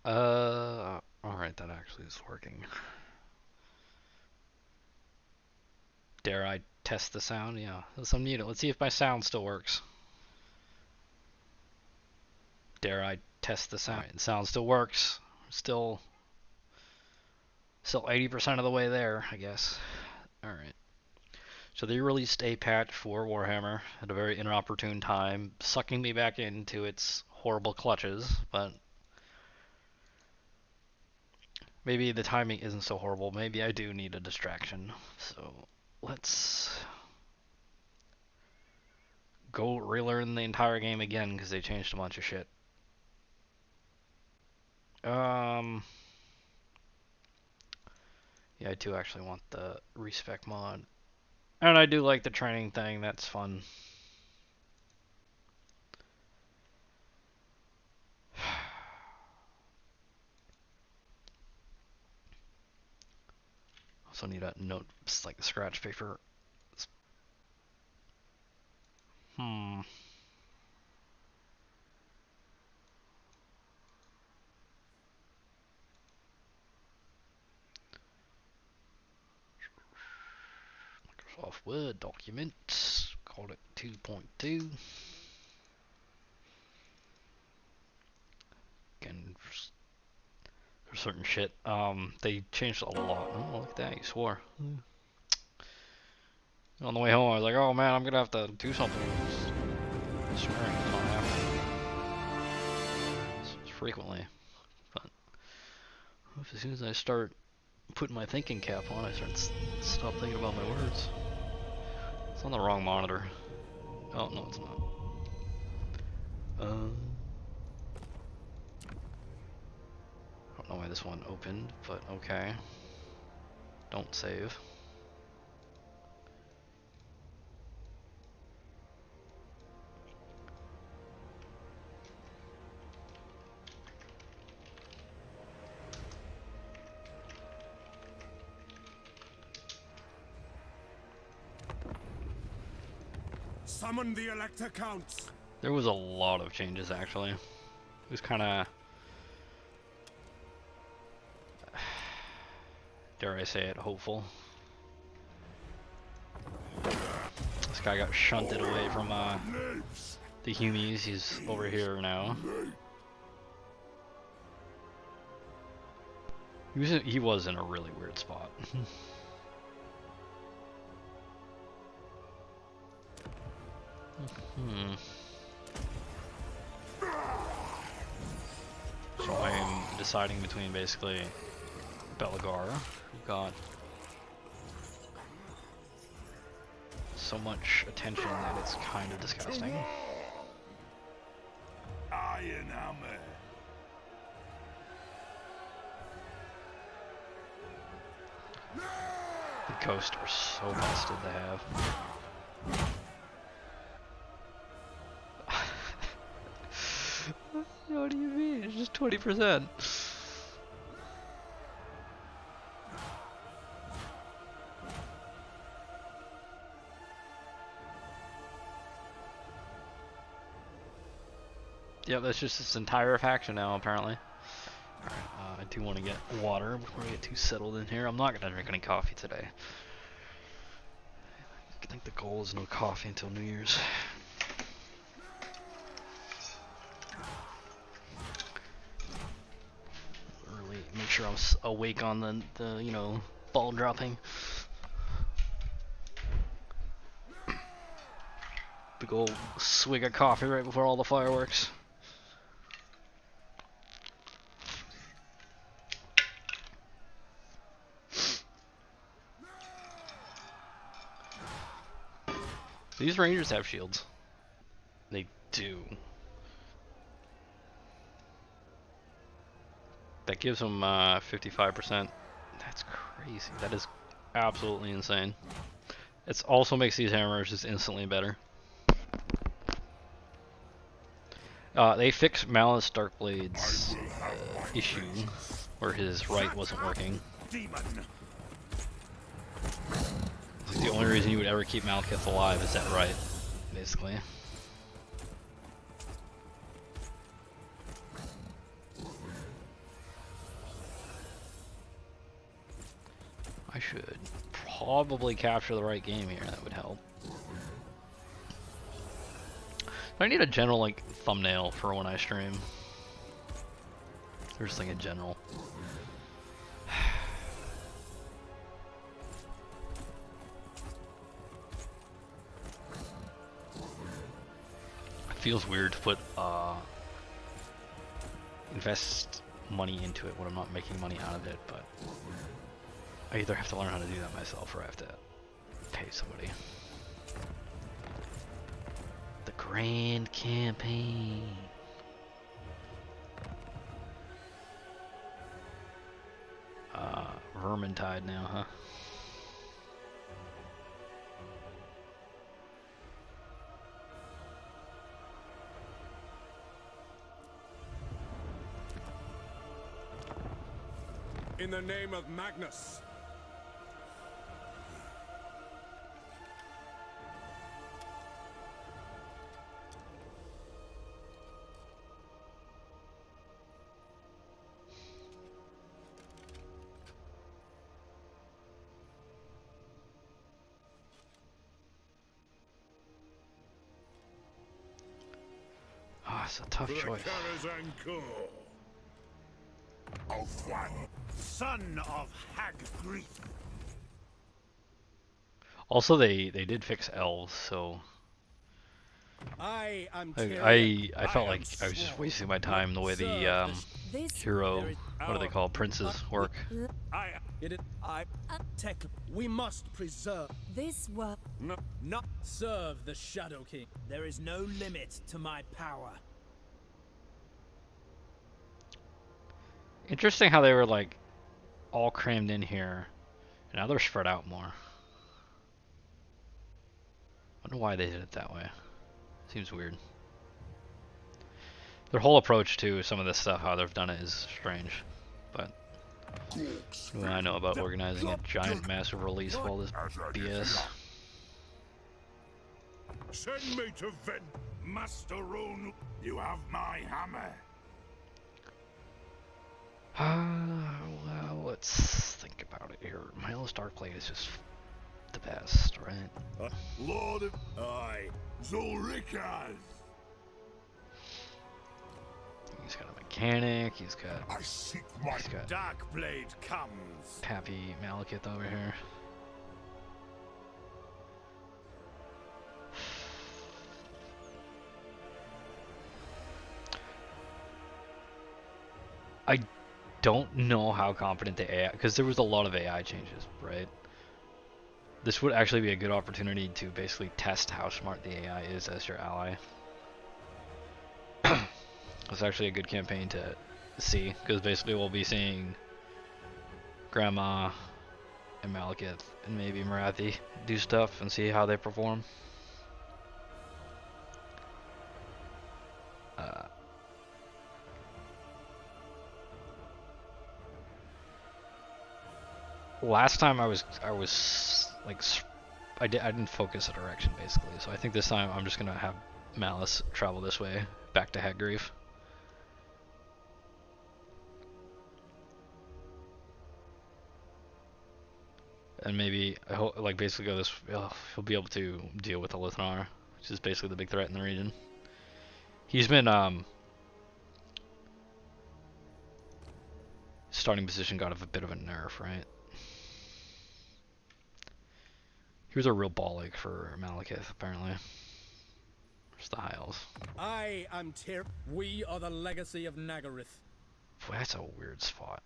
Alright, that actually is working. Dare I test the sound? Yeah, let's unmute it. Let's see if my sound still works. Dare I test the sound? Right, the sound still works. Still 80% of the way there, I guess. Alright. So they released a patch for Warhammer at a very inopportune time, sucking me back into its horrible clutches, but maybe the timing isn't so horrible. Maybe I do need a distraction. So let's go relearn the entire game again because they changed a bunch of shit. Yeah, I do actually want the respec mod. And I do like the training thing, that's fun. Also need a note, like the scratch paper. Hmm. Microsoft Word document. Called it 2.2. Again, for certain shit, they changed a lot. Oh, look at that, you swore. On the way home, I was like, oh man, I'm gonna have to do something. Swearing is not happening. It's frequently. But as soon as I start putting my thinking cap on, I stop thinking about my words. It's on the wrong monitor. Oh, no, it's not. I don't know why this one opened, but okay. Don't save. Summon the Elector Counts. There was a lot of changes, actually. It was kind of... dare I say it, hopeful. This guy got shunted away from the Humies. He's over here now. He was in a really weird spot. So I'm deciding between basically Belegar, who got so much attention that it's kind of disgusting. Iron Hammer. The ghosts are so busted to have. What do you mean? It's just 20%. Yeah, that's just this entire faction now, apparently. Alright, I do want to get water before I get too settled in here. I'm not going to drink any coffee today. I think the goal is no coffee until New Year's. Really make sure I'm awake on the you know, ball dropping. Big ol' swig of coffee right before all the fireworks. These rangers have shields. They do. That gives them 55%. That's crazy. That is absolutely insane. It also makes these hammers just instantly better. They fixed Malus Darkblade's issue where his right wasn't working. The only reason you would ever keep Malekith alive is that right, basically. I should probably capture the right game here. That would help. I need a general like thumbnail for when I stream. Or just like in general. It feels weird to put invest money into it when I'm not making money out of it, but I either have to learn how to do that myself or I have to pay somebody. The Grand Campaign. Vermintide now, huh? In the name of Magnus. Oh, it's a tough choice. Son of Hag Grief. Also, they did fix elves, so I am I felt like I was just wasting my time the way the hero, what are they called, princes work. We must preserve this work. Not serve the Shadow King. There is no limit to my power. Interesting how they were like all crammed in here, and now they're spread out more. I wonder why they did it that way. Seems weird. Their whole approach to some of this stuff, how they've done it, is strange. But what do I know about organizing a giant, massive release of all this BS? Send me to Ven, Master Rune. You have my hammer. Well, let's think about it here. Malus Darkblade is just the best, right? Lord of Zulrikas. He's got a mechanic, he's got Darkblade comes. Pappy Malekith over here. I don't know how confident the AI, because there was a lot of AI changes, right? This would actually be a good opportunity to basically test how smart the AI is as your ally. It's actually a good campaign to see, because basically we'll be seeing Grandma and Malekith and maybe Marathi do stuff and see how they perform. Last time I was like I didn't focus a direction basically, so I think this time I'm just gonna have Malus travel this way back to Hagrief. And maybe I hope, like, basically go this. He'll be able to deal with the Lithnar, which is basically the big threat in the region. He's been starting position got a bit of a nerf, right? He was a real ball ache for Malekith, apparently. There's the High Elves. I am Tyr. We are the legacy of Nagaryth. Boy, that's a weird spot.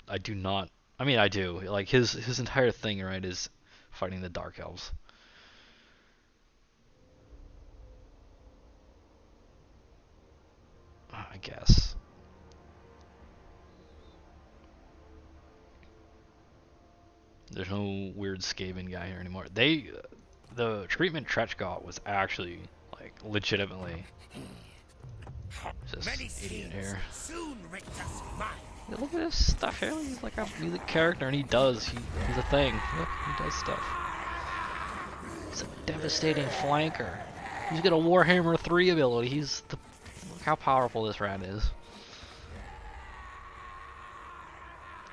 I do not. I mean, I do. Like his entire thing, right, is fighting the Dark Elves. I guess. There's no weird Skaven guy here anymore. The treatment Tretch got was actually, like, legitimately just idiot here. Yeah, look at this stuff here. He's like a character, and he's a thing. Look, he does stuff. He's a devastating flanker. He's got a Warhammer 3 ability. Look how powerful this rat is.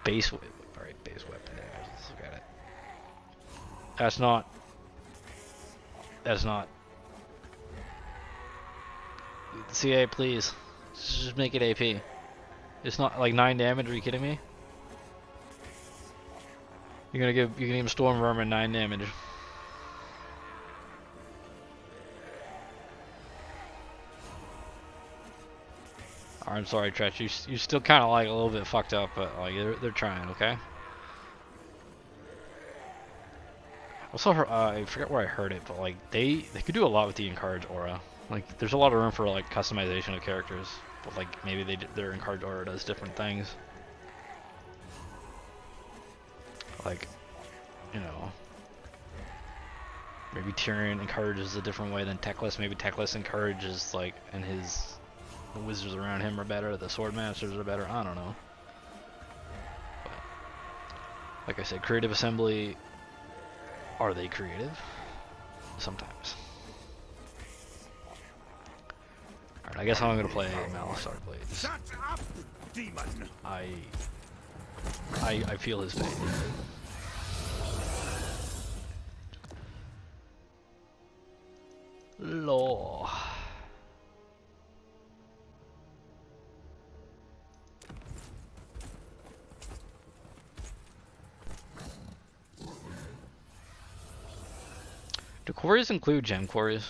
Base, Alright, base weapon damage. Let's look at it. That's not. That's not. CA, please. Just make it AP. It's not like 9 damage. Are you kidding me? You're gonna give him Storm Vermin 9 damage. I'm sorry, Tretch. You still kind of like a little bit fucked up, but like they're trying, okay? Also, I forget where I heard it, but like they could do a lot with the Encourage aura. Like there's a lot of room for like customization of characters, but like maybe their Encourage aura does different things. Like, you know, maybe Tyrion encourages a different way than Teclis. Maybe Teclis encourages like, and the wizards around him are better. The sword masters are better. I don't know. But, like I said, Creative Assembly. Are they creative? Sometimes. Alright, I guess I'm gonna play Malus Darkblades. Shut up, demon! I feel his pain. Law. Do quarries include gem quarries?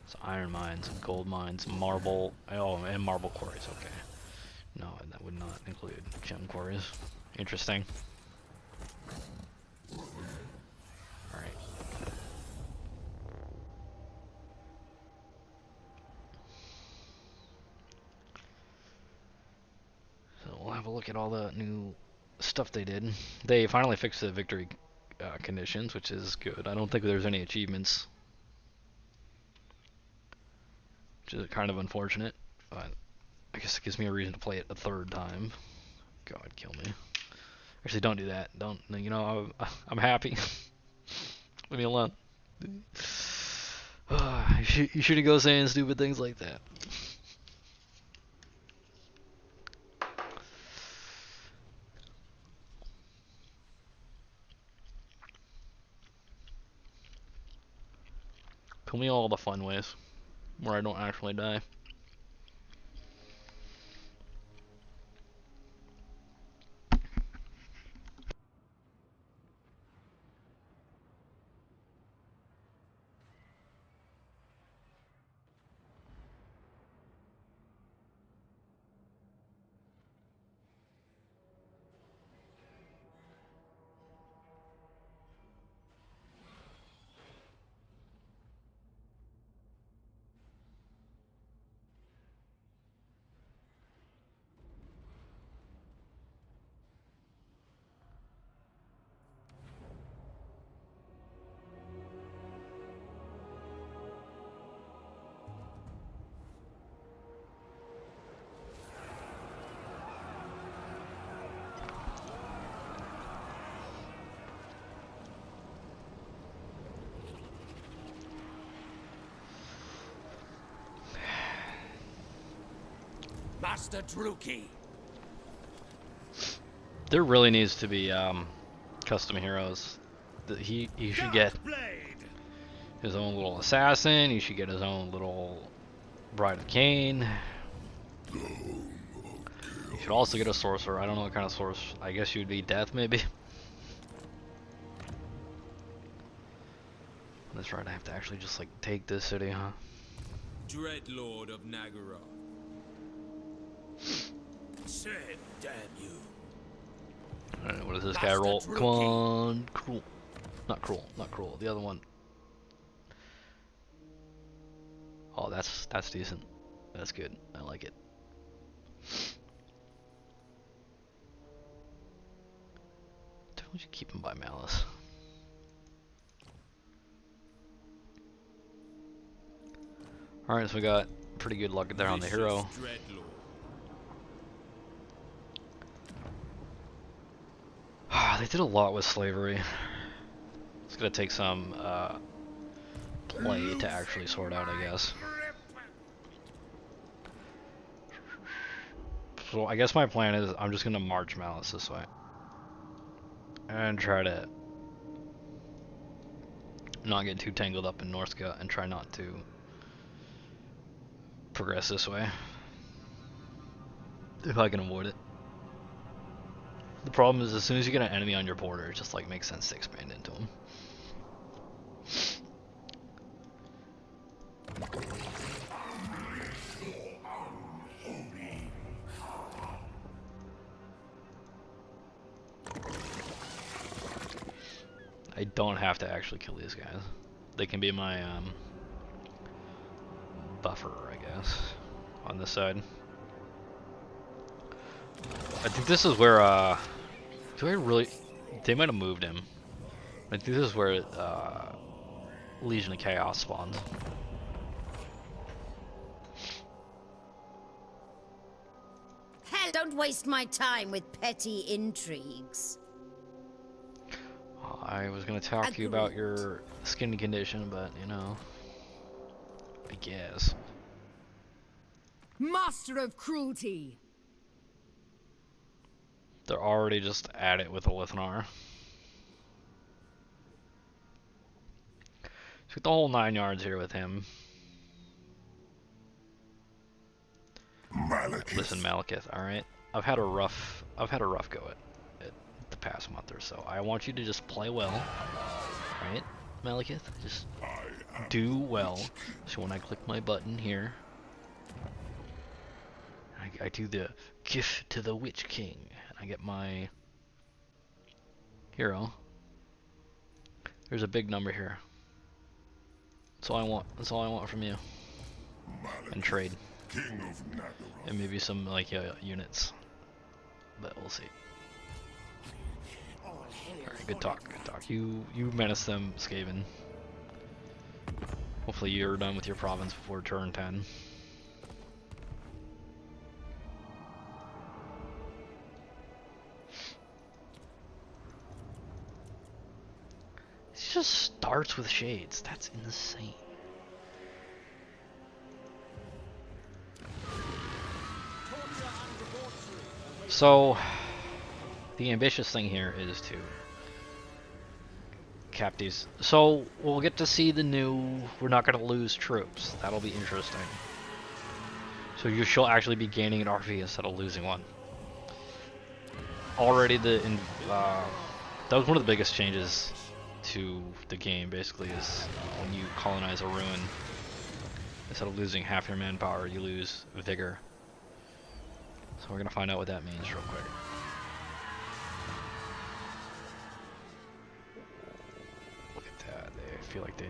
So iron mines, gold mines, marble. Oh, and marble quarries. Okay. No, that would not include gem quarries. Interesting. Alright. So we'll have a look at all the new stuff they did. They finally fixed the victory conditions, which is good. I don't think there's any achievements, which is kind of unfortunate, but I guess it gives me a reason to play it a third time. God, kill me. Actually, don't do that. Don't. You know, I'm happy. Leave me alone. You shouldn't go saying stupid things like that. Kill me all the fun ways, where I don't actually die. Master Druki. There really needs to be custom heroes. He should get his own little assassin. He should get his own little Bride of Cain. He should also get a sorcerer. I don't know what kind of sorcerer. I guess you'd be Death, maybe. That's right. I have to actually just like take this city, huh? Dreadlord of Nagara. Said, damn you. Alright, what does this guy roll? Come on, cruel. Not cruel, not cruel. The other one. Oh, that's decent. That's good. I like it. Don't you keep him by Malus? Alright, so we got pretty good luck there on the hero. They did a lot with slavery. It's gonna take some play to actually sort out, I guess. So I guess my plan is I'm just gonna march Malus this way. And try to not get too tangled up in Northgate and try not to progress this way. If I can avoid it. The problem is as soon as you get an enemy on your border, it just like makes sense to expand into them. I don't have to actually kill these guys. They can be my buffer, I guess, on this side. I think this is where do I really? They might have moved him. I think this is where Legion of Chaos spawns. Hell, don't waste my time with petty intrigues. I was gonna talk to you about your skin condition, but you know, I guess. Master of cruelty. They're already just at it with a Lithnar. Took the whole 9 yards here with him. Listen, Malekith, alright? I've had a rough go at the past month or so. I want you to just play well. Right? Malekith? Just do well. So when I click my button here, I do the gift to the Witch King. I get my hero. There's a big number here. That's all I want. That's all I want from you. And trade. And maybe some like units. But we'll see. Alright, good talk, good talk. You menace them, Skaven. Hopefully you're done with your province before turn 10. It just starts with shades. That's insane. So, the ambitious thing here is to cap these. So, we'll get to see the new... We're not going to lose troops. That'll be interesting. So you shall actually be gaining an RV instead of losing one. Already that was one of the biggest changes to the game, basically, is when you colonize a ruin, instead of losing half your manpower, you lose vigor. So we're gonna find out what that means real quick. Look at that, I feel like they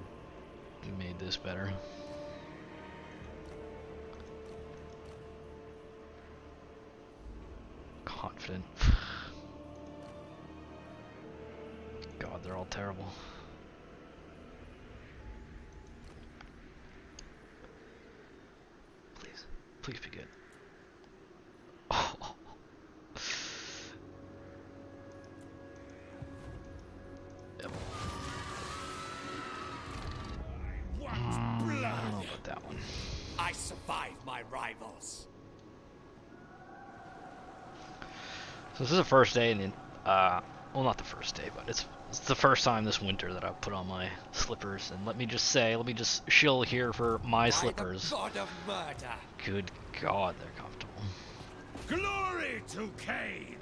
made this better. Confident. God, they're all terrible. Please, please be good. Oh. Yep. I don't know about that one. I survived my rivals. So this is the first day, and well, not the first day, but it's the first time this winter that I've put on my slippers. And let me just shill here for my slippers. The god of murder. Good God, they're comfortable. Glory to Cain!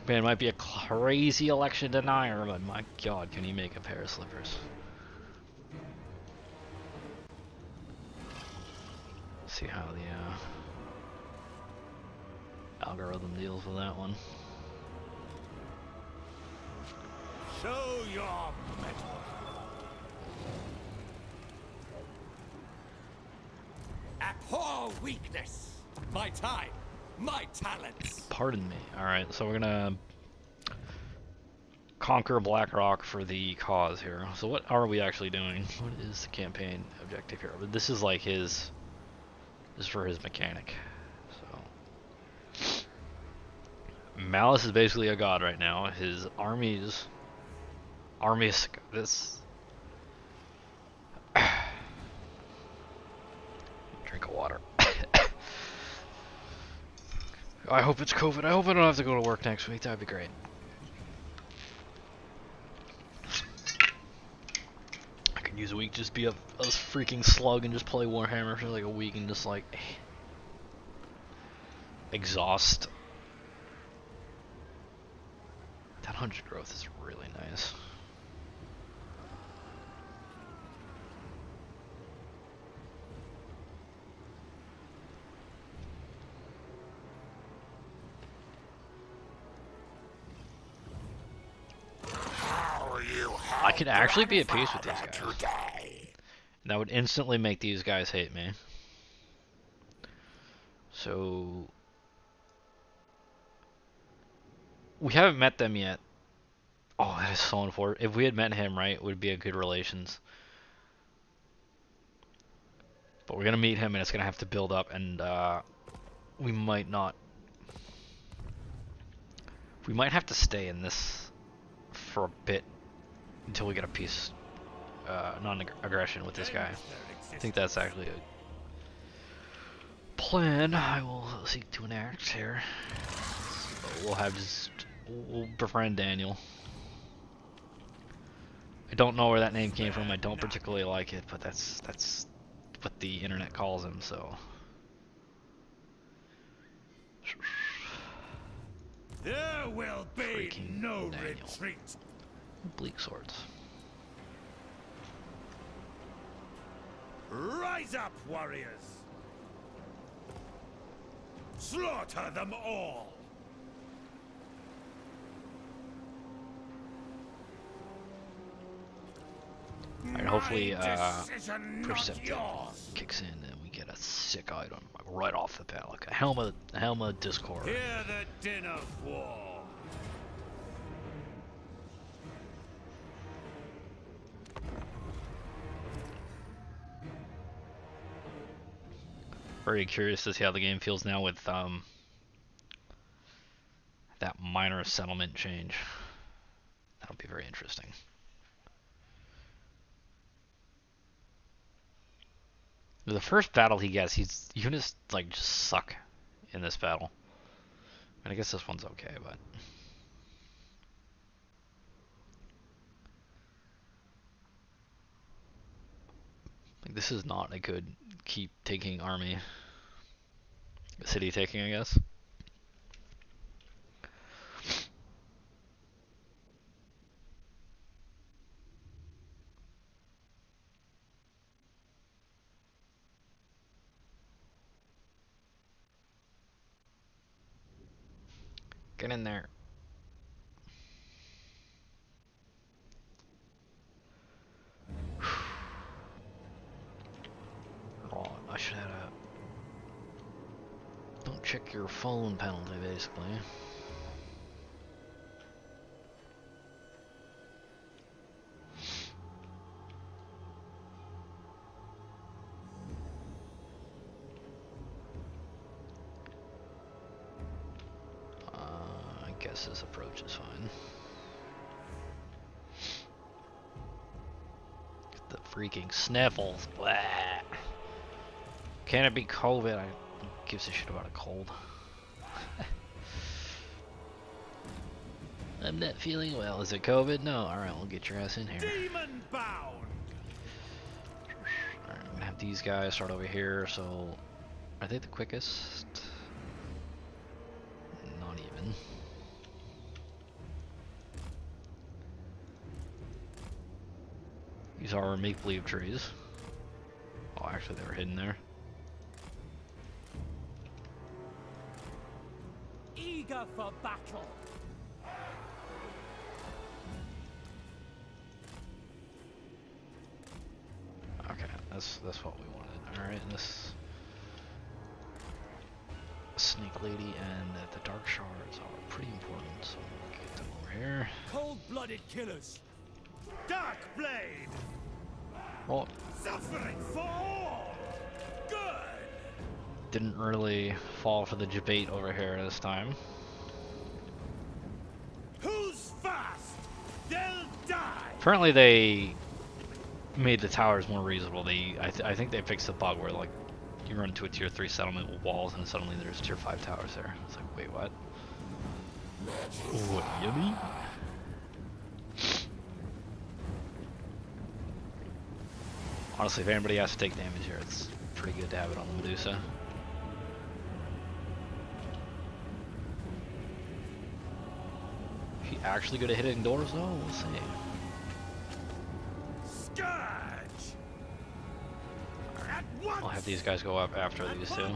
Man, it might be a crazy election denier, but my God, can he make a pair of slippers? See how the algorithm deals with that one. Show your mettle. Abhor weakness. My time, my talents. Pardon me. Alright, so we're gonna conquer Blackrock for the cause here. So what are we actually doing? What is the campaign objective here? But this is like this is for his mechanic. So Malus is basically a god right now. His armies this drink of water. I hope it's COVID. I hope I don't have to go to work next week. That'd be great. I could use a week just be a freaking slug and just play Warhammer for like a week and just like exhaust. That 100 growth is really nice. I could actually be at peace with these guys. And that would instantly make these guys hate me. So we haven't met them yet. Oh, that is so unfortunate. If we had met him, right, it would be a good relations. But we're gonna meet him, and it's gonna have to build up, and we might not. We might have to stay in this for a bit until we get a peace, non-aggression with this guy. I think that's actually a plan I will seek to enact here. So we'll befriend Daniel. I don't know where that name came from. I don't particularly like it, but that's what the internet calls him. So There will be freaking no Daniel. retreat. Bleak swords. Rise up, warriors! Slaughter them all! Alright, hopefully My decision, not Perceptive yours. kicks in and we get a sick item like right off the bat, like a helmet Discord. Hear the din of war. Very curious to see how the game feels now with that minor settlement change. That'll be very interesting. The first battle he gets, his units like just suck in this battle. I mean, I guess this one's okay, but like this is not a good keep taking army. City taking, I guess. Get in there. Oh, I should have a... Don't check your phone penalty, basically. I guess this approach is fine. Get the freaking sniffles. Blah. Can it be COVID? I who gives a shit about a cold. I'm not feeling well. Is it COVID? No. Alright, we'll get your ass in here. Demon bound. Alright, I'm gonna have these guys start over here, so are they the quickest? Not even. These are our make-believe trees. Oh, actually they were hidden there. Eager for battle. Okay, that's what we wanted. Alright, this Snake Lady and the Dark Shards are pretty important, so we'll get them over here. Cold-blooded killers. Dark blade. Well, Suffering for all. Good. didn't really fall for the debate over here this time. Who's fast? They'll die. Apparently they made the towers more reasonable. I think they fixed the bug where like You run into a tier 3 settlement with walls and suddenly there's tier 5 towers there. It's like, wait, what? What do you mean? Honestly, if anybody has to take damage here, it's pretty good to have it on the Medusa. Is she actually good at hitting doors though? We'll see. I'll have these guys go up after these two.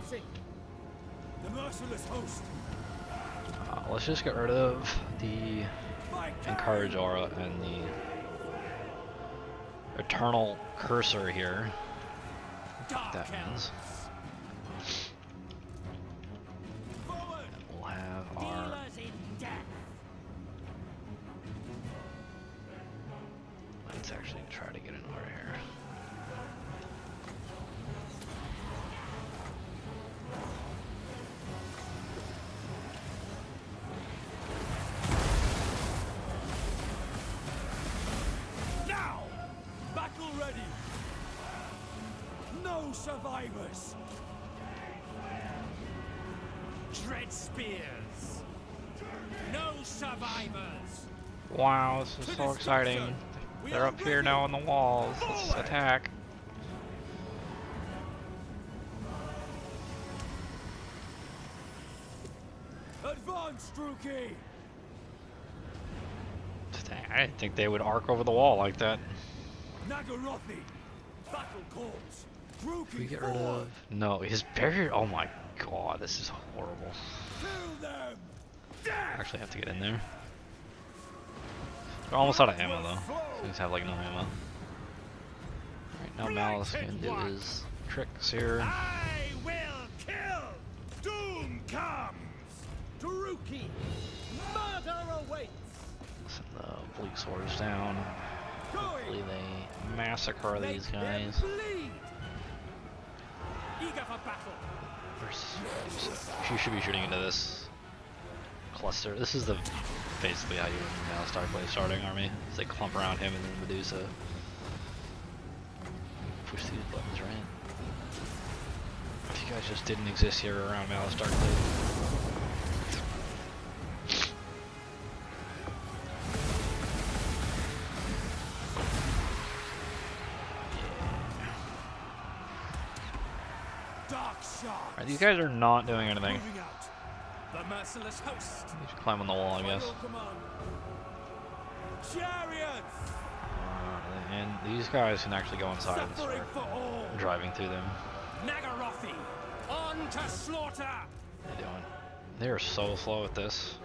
The merciless host. Let's just get rid of the Encourage Aura and the Eternal Cursor here. That means we'll have our let's actually try to get an order here. Now! Battle ready! No survivors! Dread spears! No survivors! Wow, this is so exciting. They're up here now on the walls. Let's attack. Advance, Druki! I didn't think they would arc over the wall like that. Nagarothi! Battle calls! If we Druki get rid forward! of... No, his barrier... Oh my god, this is horrible. Kill them! I actually have to get in there. They're almost out of ammo though. These have like no ammo. Alright, now Malus can do his tricks here. I will kill! Doom comes! Druki! Murder awaits! Send the bleak swords down. Hopefully they massacre these guys. Bleed! Eager for battle! Where's Medusa? She should be shooting into this cluster. This is the basically how you win Malus Darkblade starting army. Is they clump around him and then Medusa. Push these buttons, right? If you guys just didn't exist here around Malus Darkblade. Alright, these guys are not doing anything. The merciless host. You should climb on the wall, I guess. Chariots. And these guys can actually go inside and start driving through them. Nagarothi, on to slaughter. What are they doing? They are so slow at this.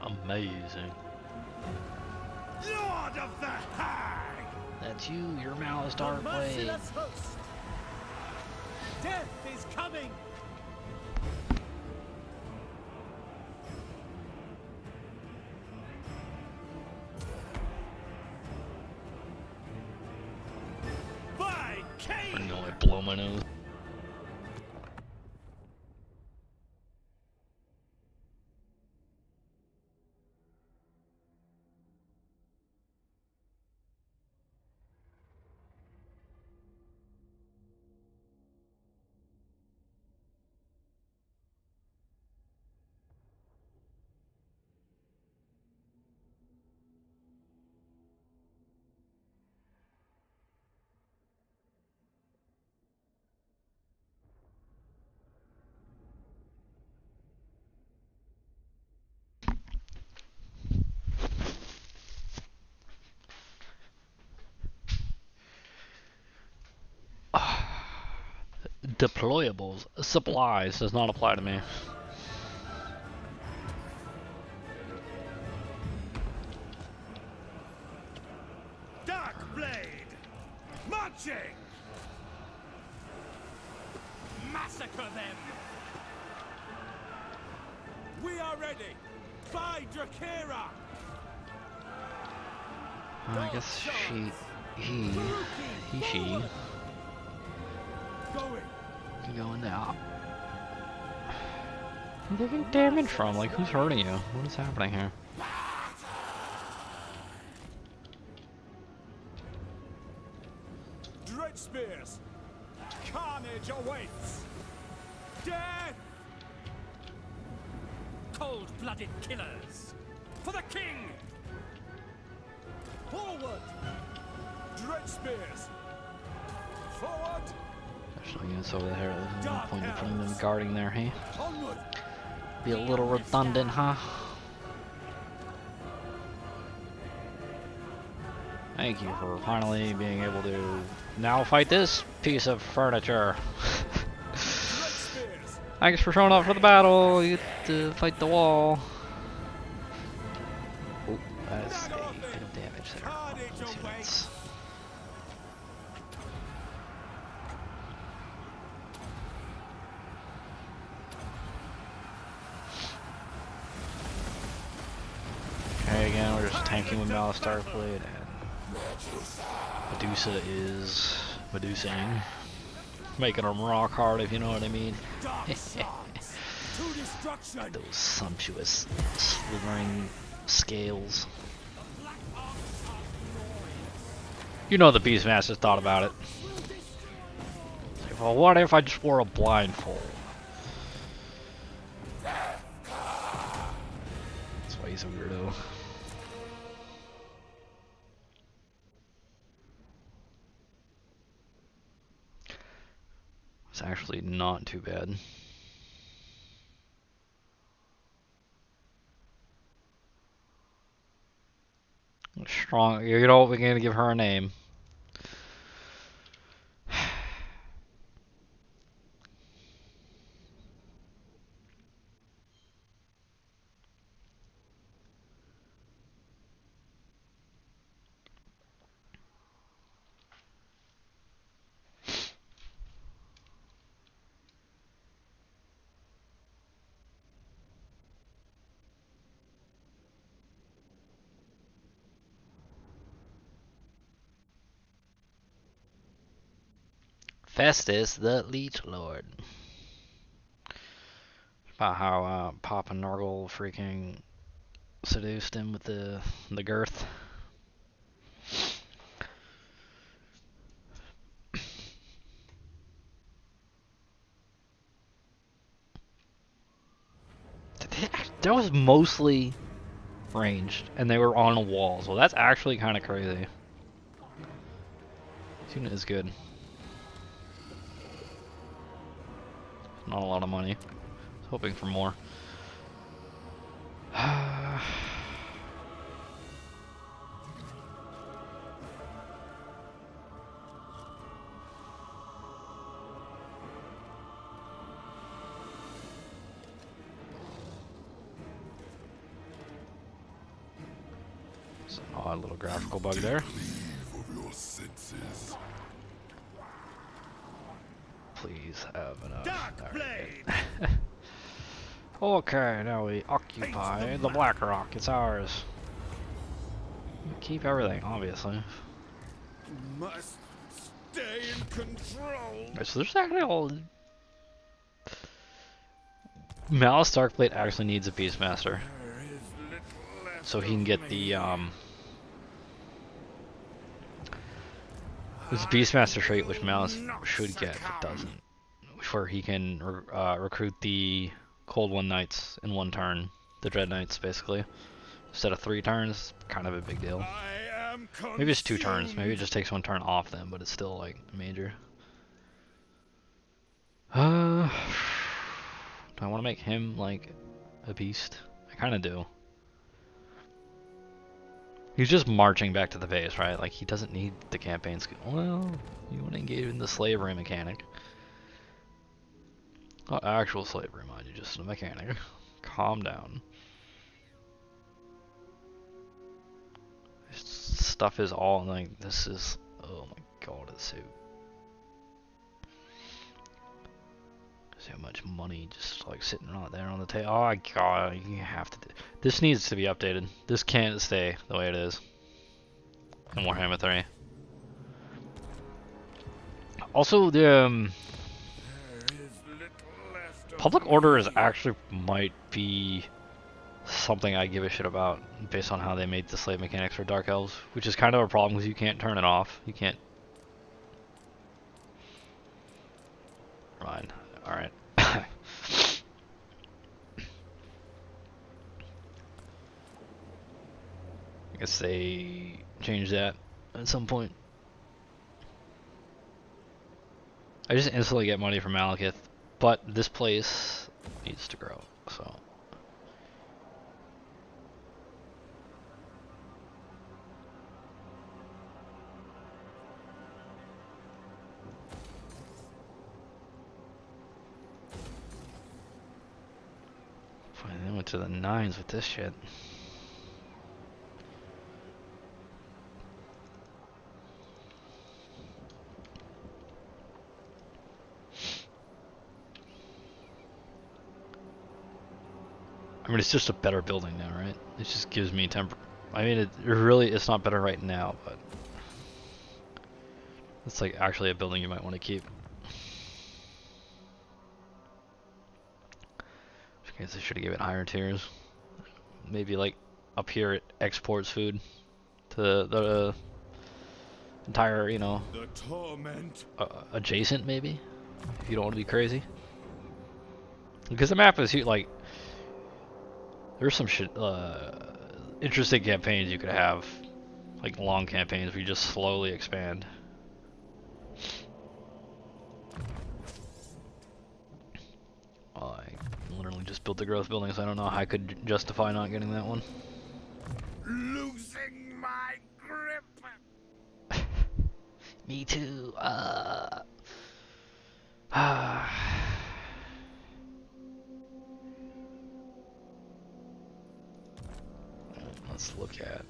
Amazing. Lord of the Hag. That's you, your Malus Darkblade. Death is coming. By Cain. I'm gonna blow my nose. Deployables. Supplies does not apply to me. Dark Blade. Marching. Massacre them. We are ready. By Drakira. I guess she Going. can go in there. Who are they getting damage from? Like, who's hurting you? What is happening here? Dread spears! Carnage awaits! Death! Cold-blooded killers! For the king! Forward! Dread spears! Forward! There's no units over there. There's no point in putting them guarding there, hey? Onward! Be a little redundant, huh? Thank you for finally being able to now fight this piece of furniture. Thanks for showing up for the battle. You get to fight the wall. Oh, that's a bit of damage there. These units. Okay, again, we're just tanking with Malus Starblade, and Medusa is Medusing. Making them rock hard, if you know what I mean. Those sumptuous, slithering scales. You know the Beastmaster thought about it. Like, well, what if I just wore a blindfold? That's why he's a weirdo. It's actually not too bad. Strong. You know, we're gonna give her a name. Festus the Leech Lord. About how Papa Nurgle freaking seduced him with the girth. That was mostly ranged, and they were on a wall, so that's actually kind of crazy. This unit is good. Not a lot of money. I was hoping for more. It's an odd little graphical bug there. Please have enough. Right. Okay, now we occupy the Black Rock. It's ours. We keep everything, obviously. Must stay in control. Right, so there's actually all. Malus Darkblade actually needs a Beastmaster, so he can get the There's a Beastmaster trait which Malus should get, but doesn't. Where he can recruit the Cold One Knights in one turn. The Dread Knights, basically. Instead of 3 turns, kind of a big deal. Maybe it's 2 turns. Maybe it just takes 1 turn off them, but it's still, like, major. Do I want to make him, like, a beast? I kind of do. He's just marching back to the base, right? Like, he doesn't need the campaign skill. Well, you want to engage in the slavery mechanic. Not actual slavery, mind you, just a mechanic. Calm down. This stuff is all, like, this is... Oh my god, it's so... So much money just, like, sitting right there on the table. Oh my god, you have to... This needs to be updated. This can't stay the way it is in Warhammer 3. Also, the public order is actually might be something I give a shit about based on how they made the slave mechanics for Dark Elves, which is kind of a problem because you can't turn it off. You can't Never mind. Alright. I guess they changed that at some point. I just instantly get money from Malekith, but this place needs to grow, so. Finally went to the 9s with this shit. I mean, it's just a better building now, right? It just gives me I mean, it's not better right now, but it's like actually a building you might want to keep. I guess I should have given it higher tiers. Maybe like up here it exports food to the entire, you know, The torment. Adjacent maybe, if you don't want to be crazy. Because the map is huge, like there's some shit, interesting campaigns you could have, like long campaigns where you just slowly expand. Oh, I literally just built the growth building, so I don't know how I could justify not getting that one. Losing my grip. Me too. Let's look at.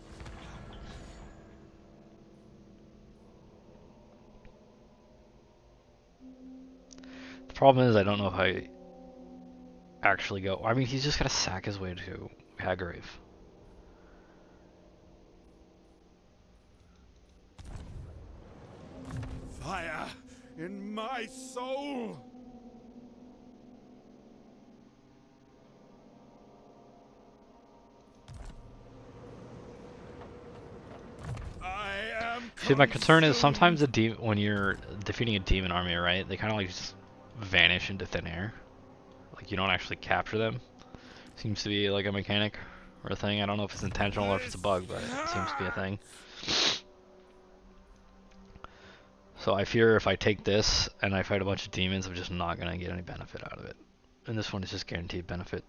The problem is I don't know if I actually go. I mean, he's just gotta sack his way to Hagrave. Fire in my soul. I am. See, my concern is sometimes when you're defeating a demon army, right? They kind of like just vanish into thin air. Like you don't actually capture them. Seems to be like a mechanic or a thing. I don't know if it's intentional or if it's a bug, but it seems to be a thing. So I fear if I take this and I fight a bunch of demons, I'm just not gonna get any benefit out of it. And this one is just guaranteed benefit.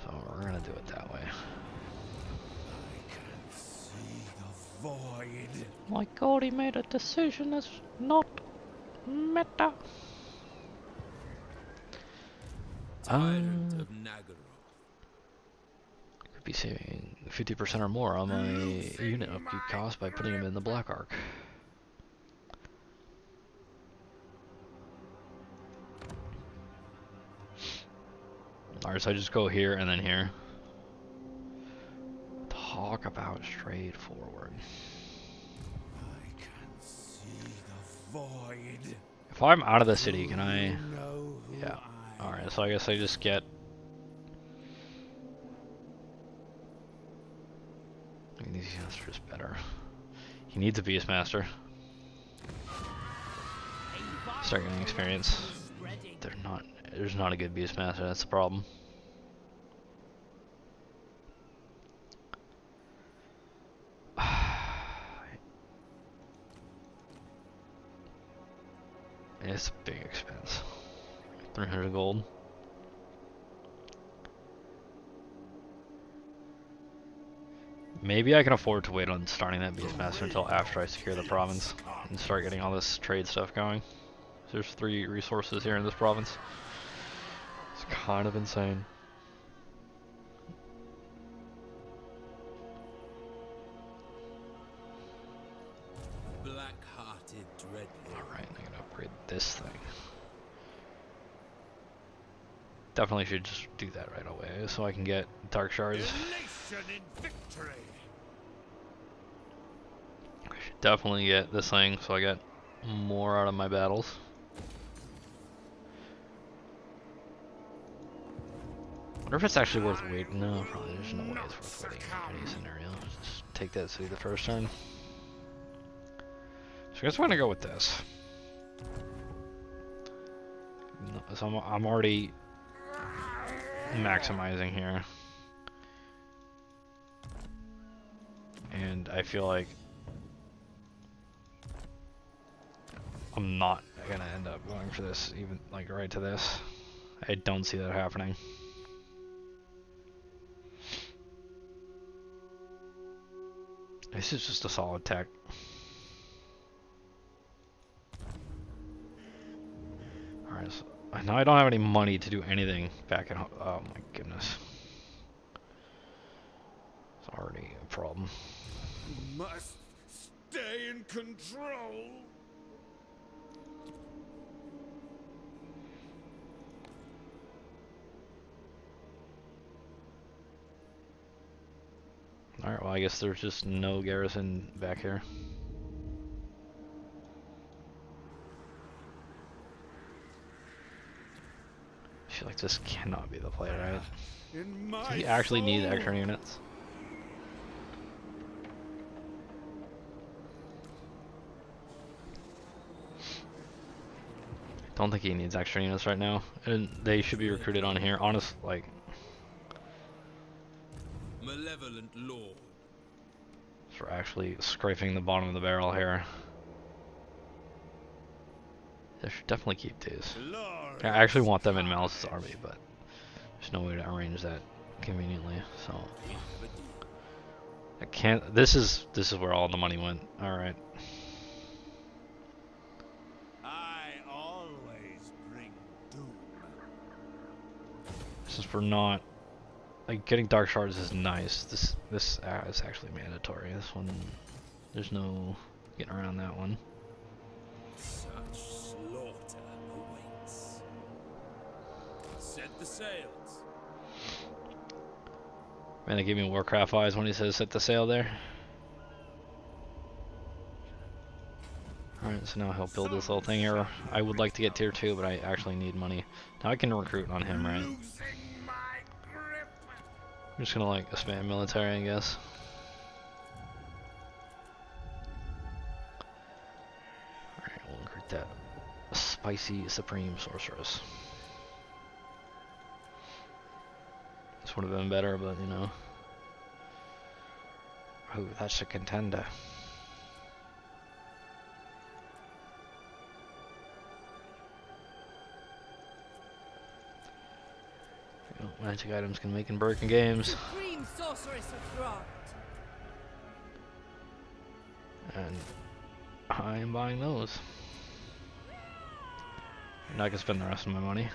So we're gonna do it that way. I can see the void. My god, he made a decision that's not meta. Tyrant of Nagaroth. Could be saving 50% or more on my unit upkeep cost by putting him in the Black Arc. Alright, so I just go here and then here. Talk about straightforward. I can see the void. If I'm out of the city, can I? You know who Yeah. I Alright, so I guess I just get. I mean, these Beastmasters better. He needs a Beastmaster. Start getting experience. There's not a good Beastmaster, that's the problem. It's a big expense. 300 gold. Maybe I can afford to wait on starting that Beastmaster until after I secure the province and start getting all this trade stuff going. There's 3 resources here in this province. It's kind of insane. Black-hearted dread. Alright, I'm gonna upgrade this thing. Definitely should just do that right away so I can get Dark Shards. Elation in victory. I should definitely get this thing so I get more out of my battles. I wonder if it's actually worth waiting. No, probably there's no way it's worth waiting in any scenario. Just take that city the first turn. So I guess we're gonna go with this. So I'm already maximizing here. And I feel like I'm not gonna end up going for this, even like right to this. I don't see that happening. This is just a solid tech. Alright, so now I don't have any money to do anything back at home. Oh my goodness. It's already a problem. You must stay in control. Alright, well I guess there's just no garrison back here. I feel like this cannot be the play, right? Does he actually need extra units? Don't think he needs extra units right now, and they should be recruited on here. Honest, like, Malevolent Lord. for actually scraping the bottom of the barrel here. They should definitely keep these. I actually want them in Malus's army, but there's no way to arrange that conveniently. So I can't. This is where all the money went. All right. I always bring doom. This is for not like getting dark shards is nice. This is actually mandatory. This one, there's no getting around that one. Such slaughter awaits. Set the sails. Man, they gave me Warcraft eyes when he says set the sail there. Alright, so now he'll build this little thing here. I would like to get tier 2, but I actually need money. Now I can recruit on him, right? I'm just gonna like spam military, I guess. Alright, we'll recruit that spicy supreme sorceress. This would have been better, but you know. Oh, that's a contender. Magic items can make and break in games. Supreme sorceress of Thrond. And I am buying those. And I can spend the rest of my money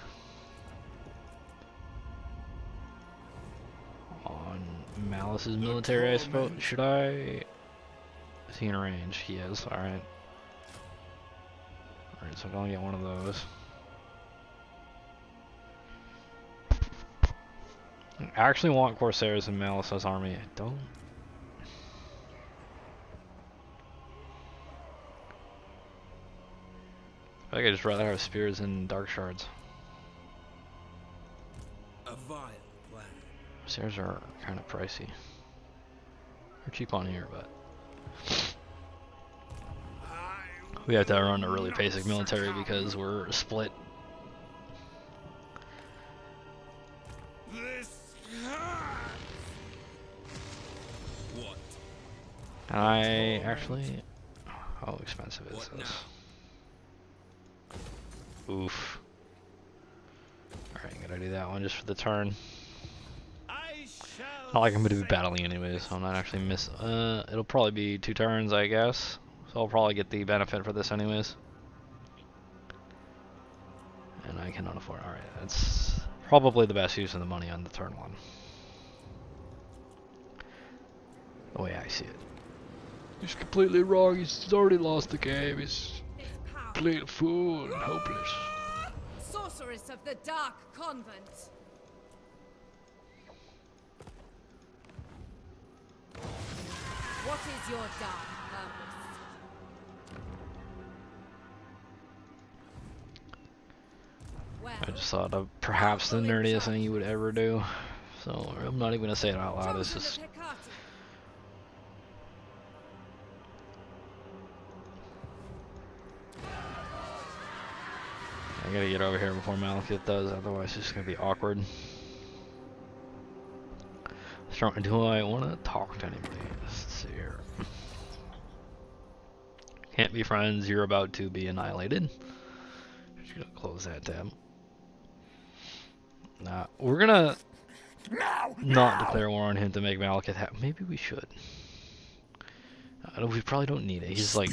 on Malus's military, I suppose. Should I? Is he in range? He is. Alright. Alright, so I'm gonna get one of those. I actually want Corsairs in Malus's army. I don't. I think I'd just rather have spears and dark shards. A vile plan. Spears are kind of pricey. They're cheap on here, but we have to run a really basic military because we're split. What? I actually. How expensive is this? Oof. Alright, gotta do that one just for the turn. Not like I'm gonna be battling anyways, so I'm not actually it'll probably be 2 turns, I guess. So I'll probably get the benefit for this anyways. And I cannot afford. Alright, that's probably the best use of the money on the turn 1. The way I see it. He's completely wrong. He's already lost the game. He's complete fool and hopeless. Sorceress of the Dark Convent. What is your dark purpose? Well, I just thought of perhaps the nerdiest thing you would ever do. So I'm not even gonna say it out loud. It's just Chosen of Hecate. I gotta get over here before Malekith does, otherwise it's gonna be awkward. Do I want to talk to anybody? Let's see here. Can't be friends, you're about to be annihilated. Just gonna close that tab. Nah, we're gonna not declare war on him to make Malekith happy. Maybe we should. We probably don't need it. He's like,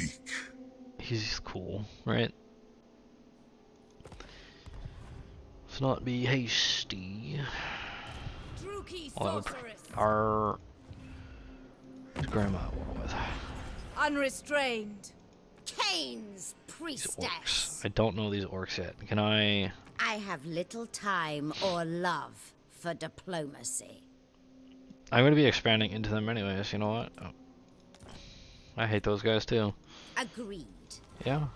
he's cool, right? Let's not be hasty. Well, our grandma war with unrestrained. Cain's these priestess. orcs. I don't know these orcs yet. Can I have little time or love for diplomacy. I'm gonna be expanding into them anyways, you know what? Oh. I hate those guys too. Agreed. Yeah.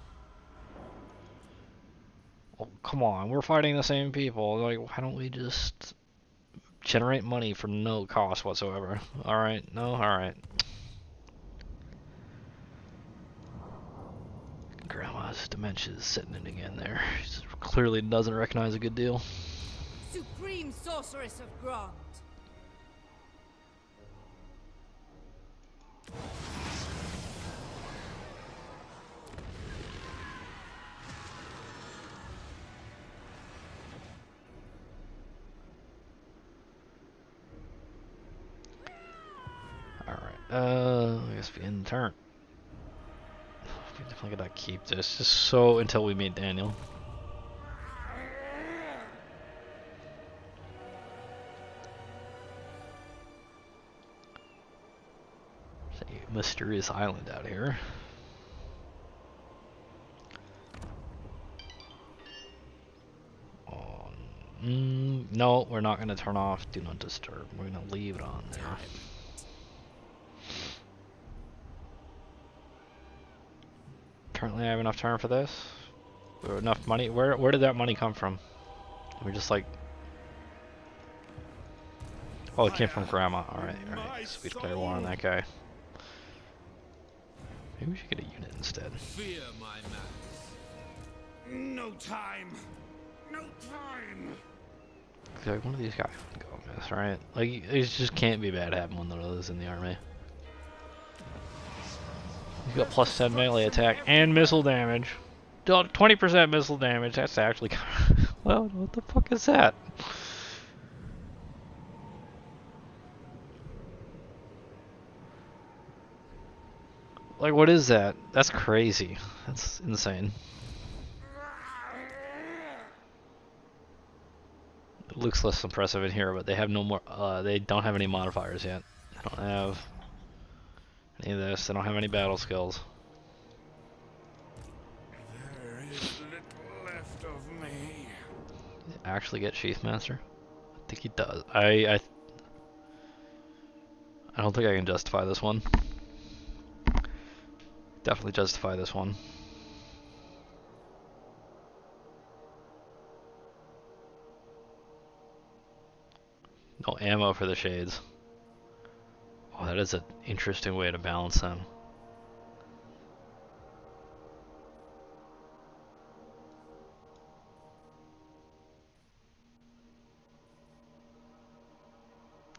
Oh, come on, we're fighting the same people. Like, why don't we just generate money for no cost whatsoever? Alright, no, alright. Grandma's dementia's setting in again there. She clearly doesn't recognize a good deal. Supreme sorceress of Grant. I guess we end the turn. We definitely gotta keep this just so until we meet Daniel. It's a mysterious island out here. Oh, no, we're not gonna turn off Do Not Disturb. We're gonna leave it on there. Currently I have enough time for this. Or enough money. Where did that money come from? We're just like, oh, it came from Grandma. Alright, alright. So we declare war on that guy. Maybe we should get a unit instead. Fear my man. No time. No time. Like, one of these guys would go miss, right? Like, it just can't be bad having one of those in the army. He's got plus 10 melee attack and missile damage. 20% missile damage. That's actually kind of, well, what the fuck is that? Like, what is that? That's crazy. That's insane. It looks less impressive in here, but they have no more. They don't have any modifiers yet. They don't have any of this. They don't have any battle skills. There is little left of me. Does he actually get Sheathmaster? I think he does. I don't think I can justify this one. Definitely justify this one. No ammo for the shades. Oh, that is an interesting way to balance them.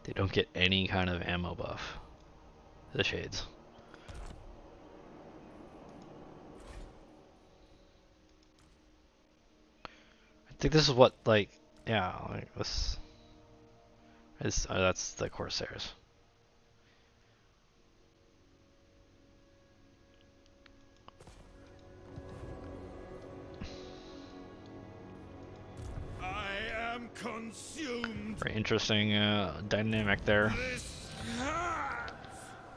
They don't get any kind of ammo buff. The shades. I think this is what, like, yeah, like this is, that's the Corsairs. I am consumed. Very interesting dynamic there.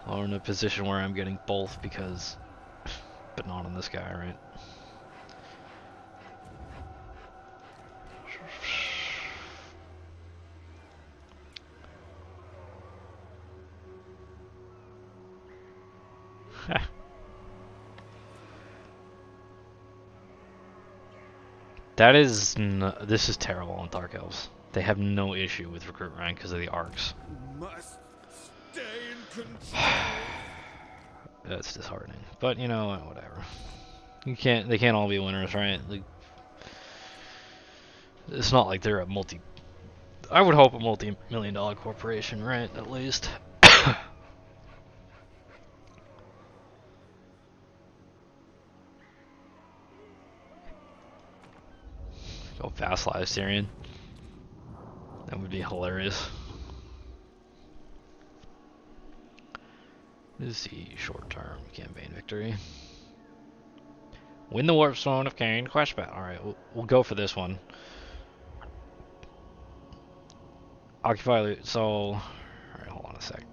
We're in a position where I'm getting both because, but not on this guy, right? That is, this is terrible on Dark Elves. They have no issue with recruit rank because of the arcs. Must stay in control. That's disheartening, but you know, whatever. They can't all be winners, right? Like, It's not like they're a I would hope a multi-million-dollar corporation, right? At least. Go fast live Syrian. That would be hilarious. This is the short-term campaign victory. Win the Warp Stone of Cain quest battle. Alright, we'll go for this one. Occupy, so... Alright, hold on a sec.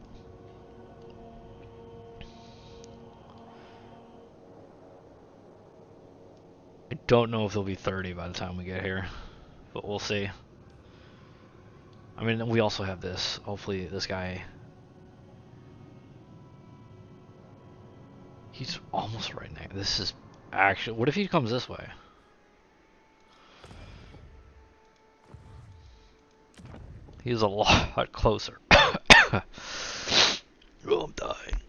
I don't know if there'll be 30 by the time we get here, but we'll see. I mean, we also have this. Hopefully this guy... He's almost right now. This is actually... What if he comes this way? He's a lot closer. Oh, I'm dying.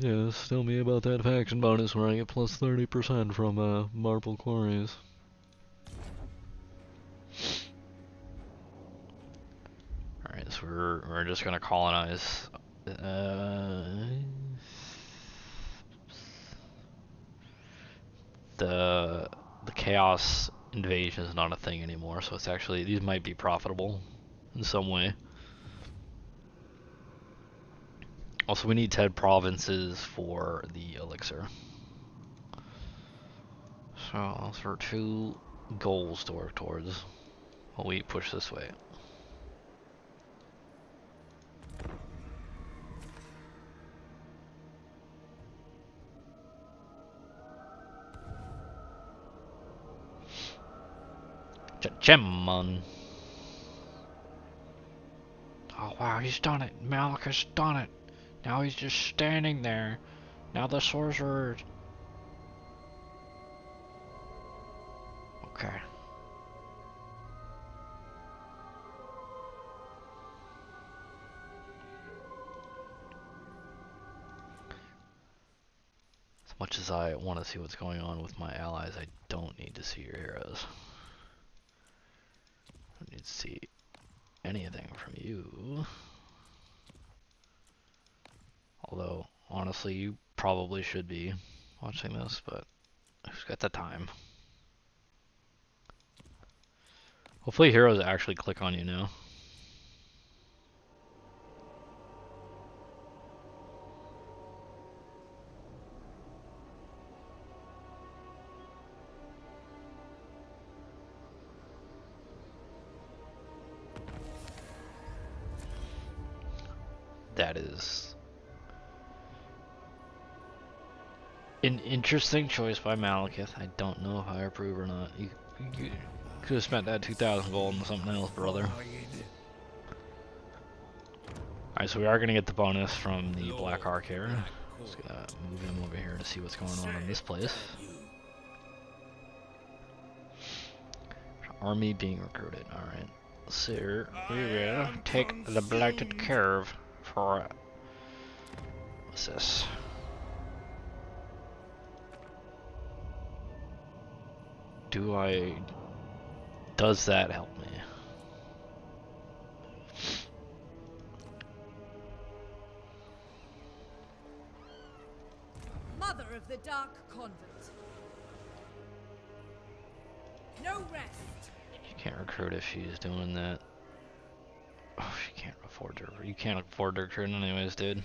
Yes, tell me about that faction bonus where I get plus 30% from marble quarries. Alright, so we're just gonna colonize the chaos invasion is not a thing anymore, so it's actually, these might be profitable in some way. Also, we need 10 provinces for the elixir. So, those are 2 goals to work towards while we push this way. Gemon. Oh wow, he's done it. Malak has done it. Now he's just standing there. Now the sorcerer. Okay. As much as I want to see what's going on with my allies, I don't need to see your heroes. I don't need to see anything from you. Although, honestly, you probably should be watching this, but who's got the time? Hopefully heroes actually click on you now. That is an interesting choice by Malekith. I don't know if I approve or not. You could have spent that 2,000 gold on something else, brother. Alright, so we are going to get the bonus from the Black Ark here. Just gonna move him over here to see what's going on in this place. Army being recruited. Alright. So, we will take the Blighted Curve for... What's this? Does that help me? Mother of the Dark Convent. No rest. She can't recruit if she's doing that. Oh, she can't afford to. You can't afford to recruit anyways, dude. You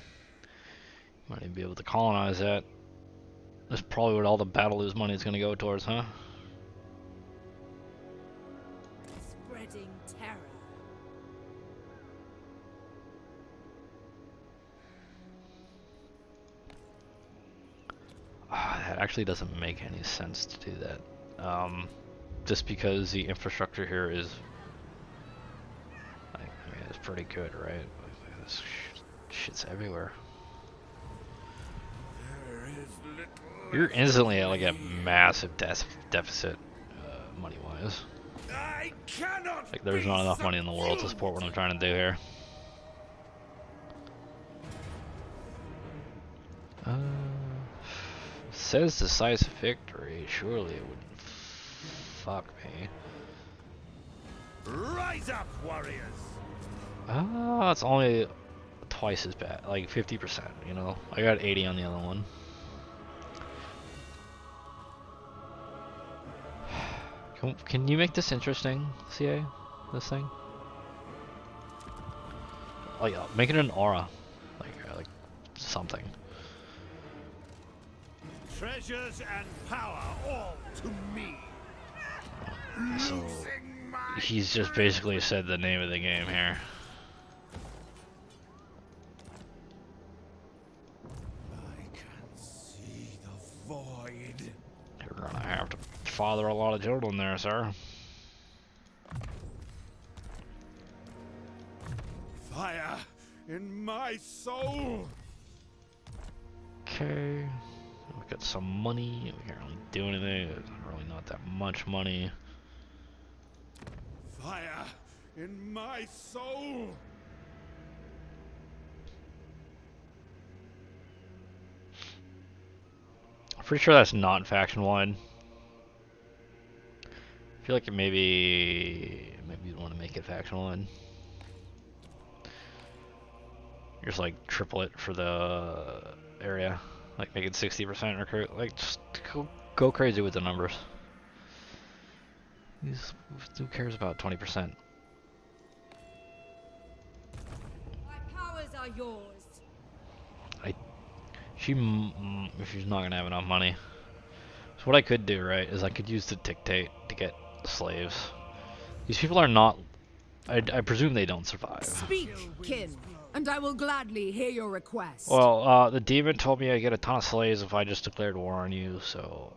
might even be able to colonize that. That's probably what all the battle lose money is going to go towards, huh? Spreading terror. That actually doesn't make any sense to do that. Just because the infrastructure here is... I mean, it's pretty good, right? Like, this shit's everywhere. There is little You're instantly at like a massive deficit, money-wise. I cannot Like there's be not enough money in the world to subdued. support what I'm trying to do here. Says decisive victory. Surely it wouldn't fuck me. Rise up, warriors! It's only twice as bad, like 50%, you know? I got 80 on the other one. Can you make this interesting, CA? This thing? Like, make it an aura. Like something. Treasures and power all to me. So, Losing my he's just basically said the name of the game here. I can see the void. You're gonna have to father a lot of children there, sir. Fire in my soul. Okay. We got some money. We can't really do anything. There's really not that much money. Fire in my soul. I'm pretty sure that's not faction wide. I feel like it maybe you'd want to make it faction wide. Just like triple it for the area, like make it 60% recruit. Like just go crazy with the numbers. Who cares about 20%? My powers are yours. If she's not gonna have enough money. So what I could do, right, is I could use the dictate to get slaves. These people are not. I presume they don't survive. Speak, kin, and I will gladly hear your request. Well, the demon told me I get a ton of slaves if I just declared war on you, so,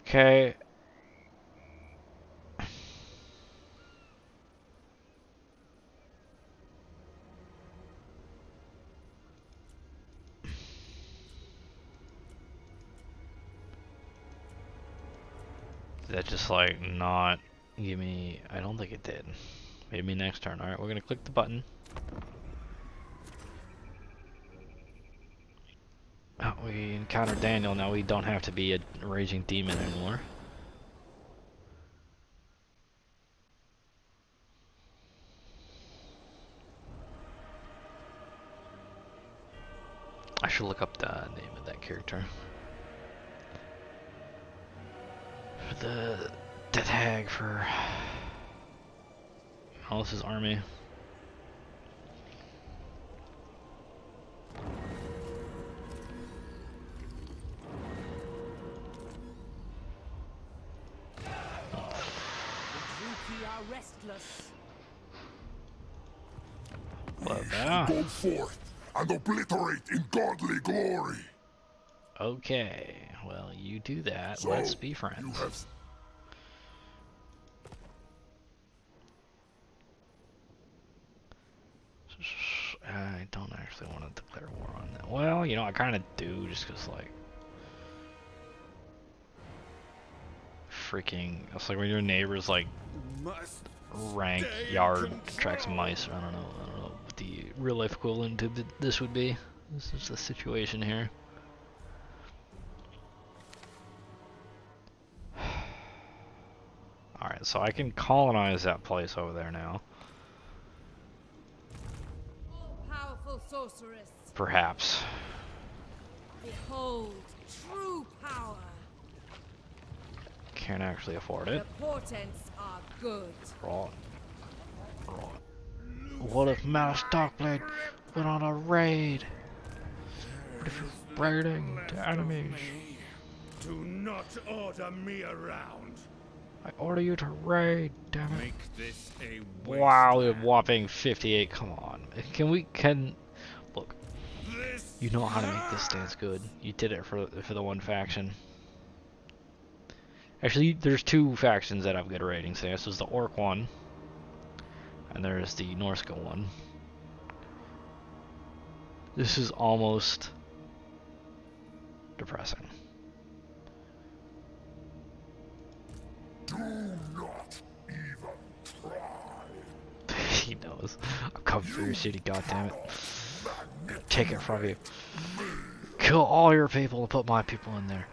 okay. Did that just like not give me? I don't think it did. Maybe next turn. Alright, we're gonna click the button. Oh, we encountered Daniel. Now we don't have to be a raging demon anymore. I should look up the name of that character. For the tag for Malus's army. The are restless. What now? Go forth and obliterate in godly glory. Okay, well you do that. So, Let's be friends. You have I don't actually want to declare war on that. Well, you know, I kind of do, just because, like, freaking, it's like when your neighbor's, like, must rank stay yard control. tracks mice. I don't know what the real life equivalent to this would be. This is the situation here. Alright, so I can colonize that place over there now. All-powerful sorceress. Perhaps. Behold, true power. Can't actually afford The it. portents are good. Right. What if Malus Darkblade went on a raid? What if he's raiding to enemies? Do not order me around. I order you to raid, damn it. Make this a Wow, a wasteland. whopping 58, come on. Look, This you know how to make this stance good. You did it for the one faction. Actually, there's two factions that have good rating stance. There's the Orc one, and there's the Norska one. This is almost depressing. do not even try. He knows. I'm coming for your city, goddammit. Take it from you. Kill all your people and put my people in there.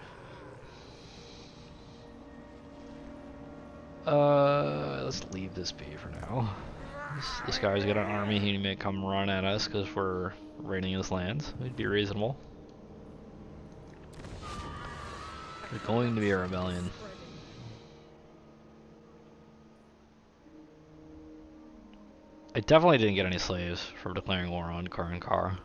Let's leave this be for now. This guy's got an army. He may come run at us because we're raiding his lands. It'd be reasonable. There's going to be a rebellion. I definitely didn't get any slaves from declaring war on Kar.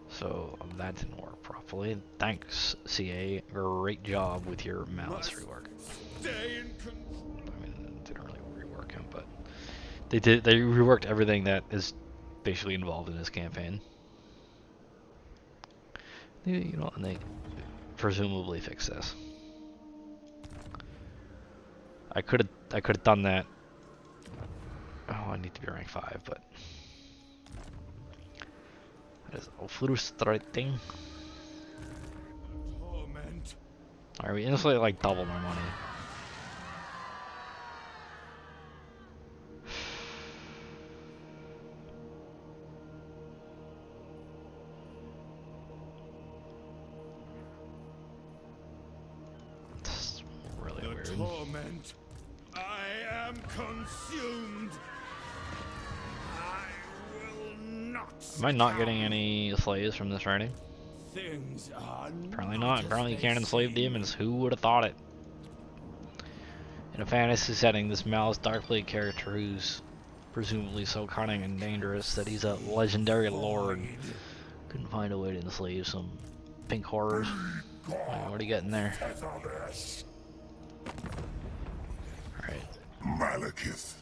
So that didn't work properly. Thanks, CA. Great job with your Malus rework. I mean, it didn't really rework him, but they reworked everything that is basically involved in this campaign. You know, and they presumably fixed this. I could have done that. Oh, I need to be rank 5, but that is frustrating. Torment. Alright, we instantly like doubled our money. This is really weird. Torment. I am consumed. I will not. Am I not getting any slaves from this raiding? Things are Apparently not. Apparently you can't enslave demons. Who would have thought it? In a fantasy setting, this Malus Darkblade character, who's presumably so cunning and dangerous that he's a legendary lord, couldn't find a way to enslave some pink horrors. What are you getting there? Alright. Malekith.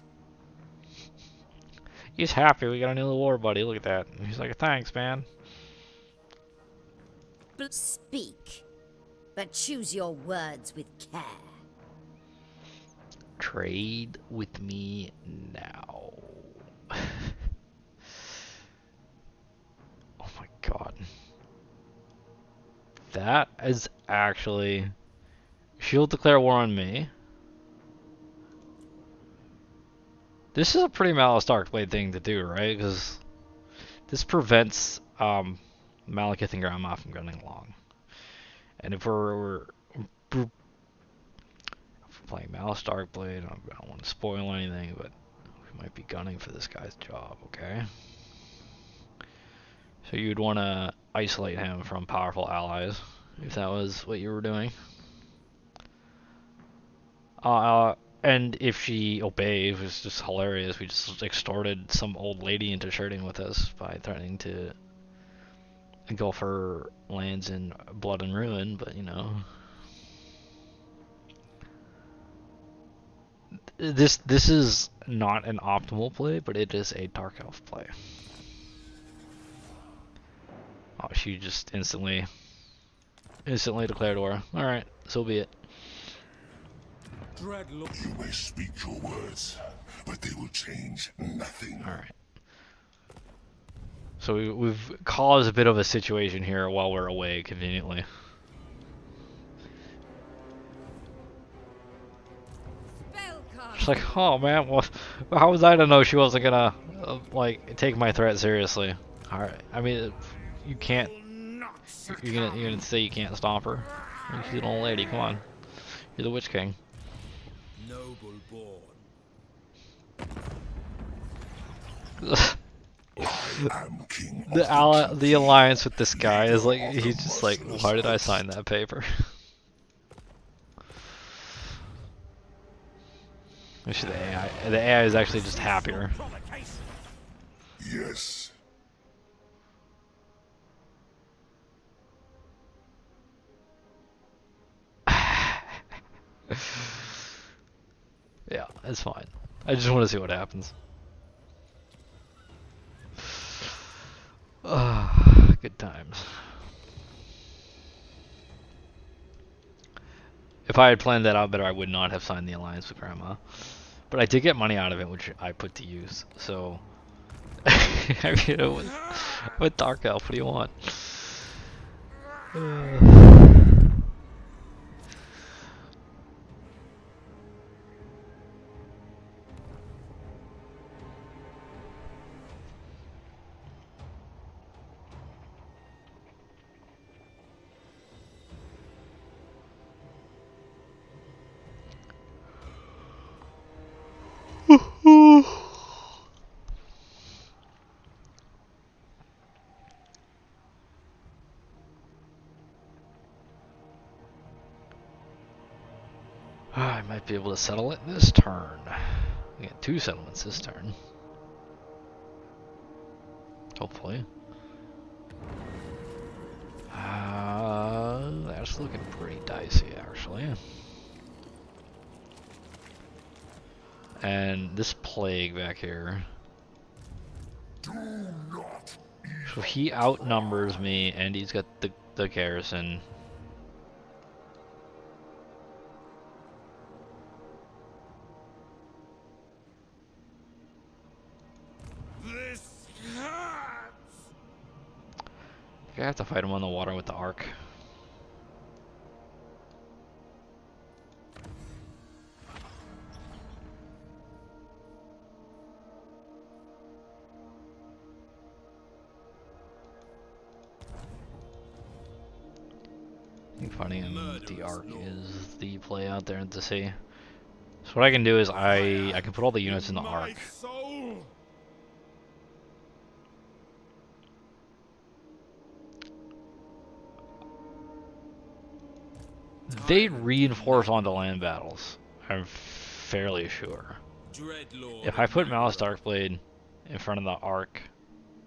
He's happy we got a new war buddy. Look at that. He's like, thanks, man. Speak, but choose your words with care. Trade with me now. Oh my god. That is actually... She'll declare war on me. This is a pretty Malus Darkblade thing to do, right? Because this prevents Malekith and Grandma from getting along. And if we're playing Malus Darkblade, I don't want to spoil anything, but we might be gunning for this guy's job, okay? So you'd want to isolate him from powerful allies, if that was what you were doing. And if she obeys, it's just hilarious. We just extorted some old lady into shirting with us by threatening to engulf her lands in blood and ruin, but you know. This is not an optimal play, but it is a Dark Elf play. Oh, she just instantly declared war. Alright, so be it. You may speak your words, but they will change nothing. Alright. So we've caused a bit of a situation here while we're away, conveniently. She's like, oh man, well, how was I to know she wasn't gonna, like, take my threat seriously? Alright, I mean, you can't, you're gonna say you can't stop her? I mean, she's an old lady, come on. You're the Witch King. Noble born. The alliance with this guy is like, he's just like, why did I sign that paper? Actually, the AI is actually just happier. Yes. It's fine. I just want to see what happens. Good times. If I had planned that out better, I would not have signed the alliance with Grandma. But I did get money out of it, which I put to use. So, I mean, with Dark Elf, what do you want? I might be able to settle it this turn. We got 2 settlements this turn. Hopefully. That's looking pretty dicey, actually. And this plague back here. So he outnumbers me, and he's got the garrison. This hurts. I have to fight him on the water with the arc. I think fighting him with the arc is the play out there to see. So what I can do is I can put all the units in the arc. They reinforce onto land battles, I'm fairly sure. If I put Malus Darkblade in front of the arc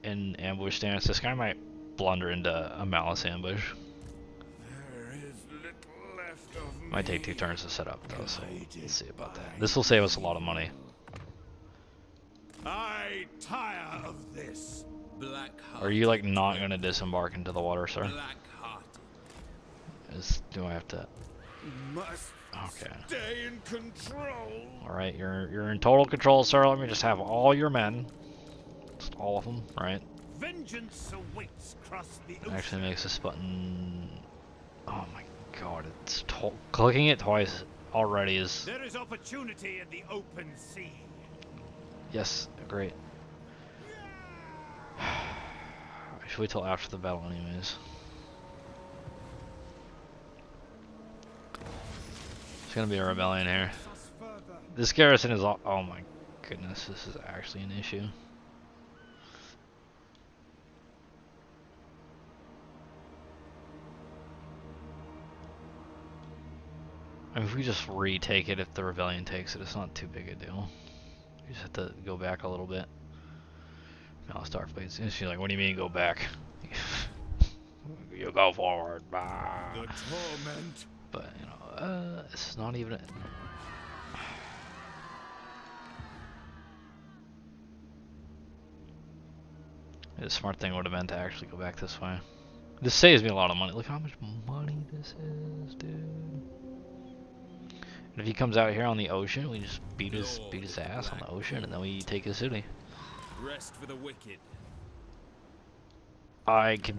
in ambush stance, this guy might blunder into a Malus ambush. Might take 2 turns to set up though, so let's see about that. This will save us a lot of money. I tire of this. Are you like not gonna disembark into the water, sir? Do I have to? Must Okay. stay in control. All right, you're in total control, sir. Let me just have all your men, just all of them, right? Vengeance awaits across the ocean. Actually makes this button. Oh my God! It's clicking it twice already is. There is opportunity in the open sea. Yes, great. I should wait till after the battle, anyways. It's gonna be a rebellion here. This garrison is all. Oh my goodness, this is actually an issue. I mean, if we just retake it, if the rebellion takes it, it's not too big a deal. You just have to go back a little bit. Malus Darkblade. She's like, what do you mean go back? You go forward. Bah. The torment. But, you know, it's not even... The smart thing would have been to actually go back this way. This saves me a lot of money. Look how much money this is, dude. And if he comes out here on the ocean, we just beat his ass on the ocean, and then we take his city. Rest for the wicked. I could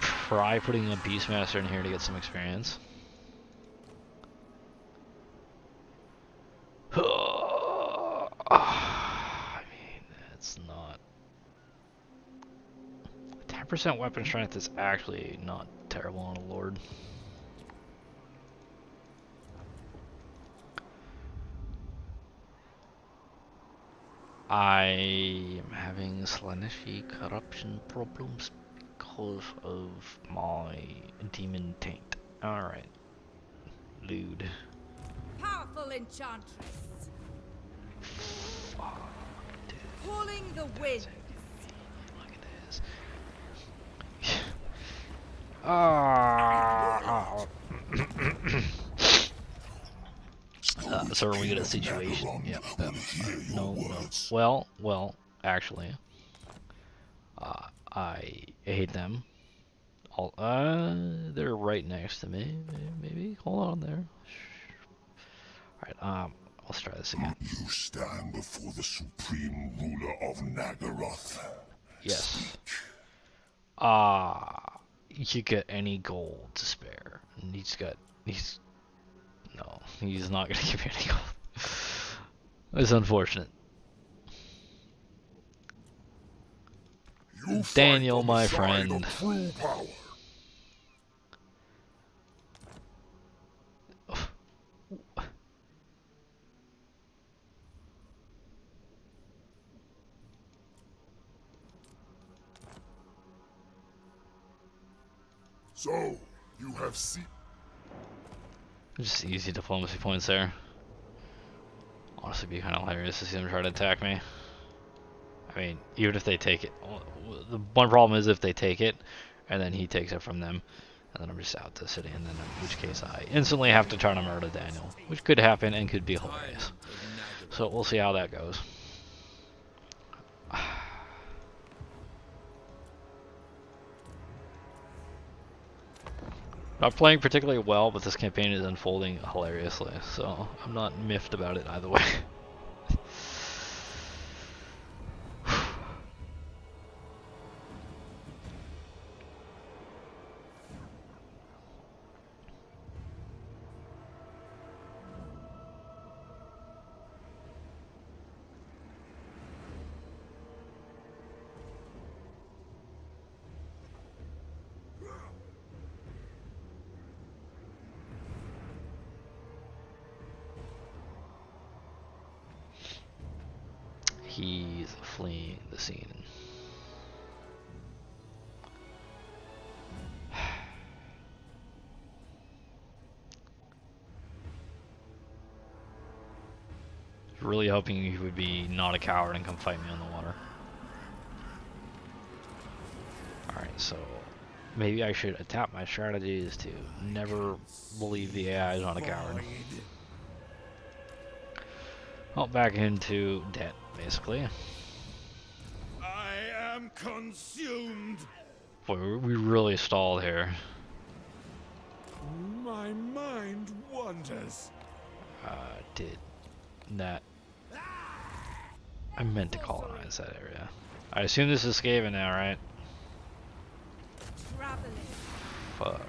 try putting a Beastmaster in here to get some experience. I mean, it's not... 10% weapon strength is actually not terrible on a lord. I am having Slaaneshi corruption problems because of my demon taint. Alright. Lewd. Powerful enchantress. Fuck, dude. Pulling the wind. Look at this. Ah. So are we in a situation? Yeah. No. Well. Actually, I hate them. They're right next to me. Maybe. Hold on there. Alright, let's try this again. You stand before the supreme ruler of Nagaroth. Yes. You get any gold to spare. And no, he's not gonna give me any gold. It's unfortunate. You Daniel, fight on the my side friend. of true power. So, you have seen. Just easy diplomacy points there. Honestly, be kind of hilarious to see them try to attack me. I mean, even if they take it, the one problem is if they take it, and then he takes it from them, and then I'm just out the city, and then in which case I instantly have to try to murder Daniel, which could happen and could be hilarious. So we'll see how that goes. Not playing particularly well, but this campaign is unfolding hilariously, so I'm not miffed about it either way. He's fleeing the scene. Really hoping he would be not a coward and come fight me on the water. Alright, so maybe I should adapt my strategies to never believe the AI is not a coward. Well, back into debt, basically. I am consumed. Boy, we really stalled here. My mind wanders. Did that... I meant to colonize that area. I assume this is Skaven now, right? Traveling. Fuck.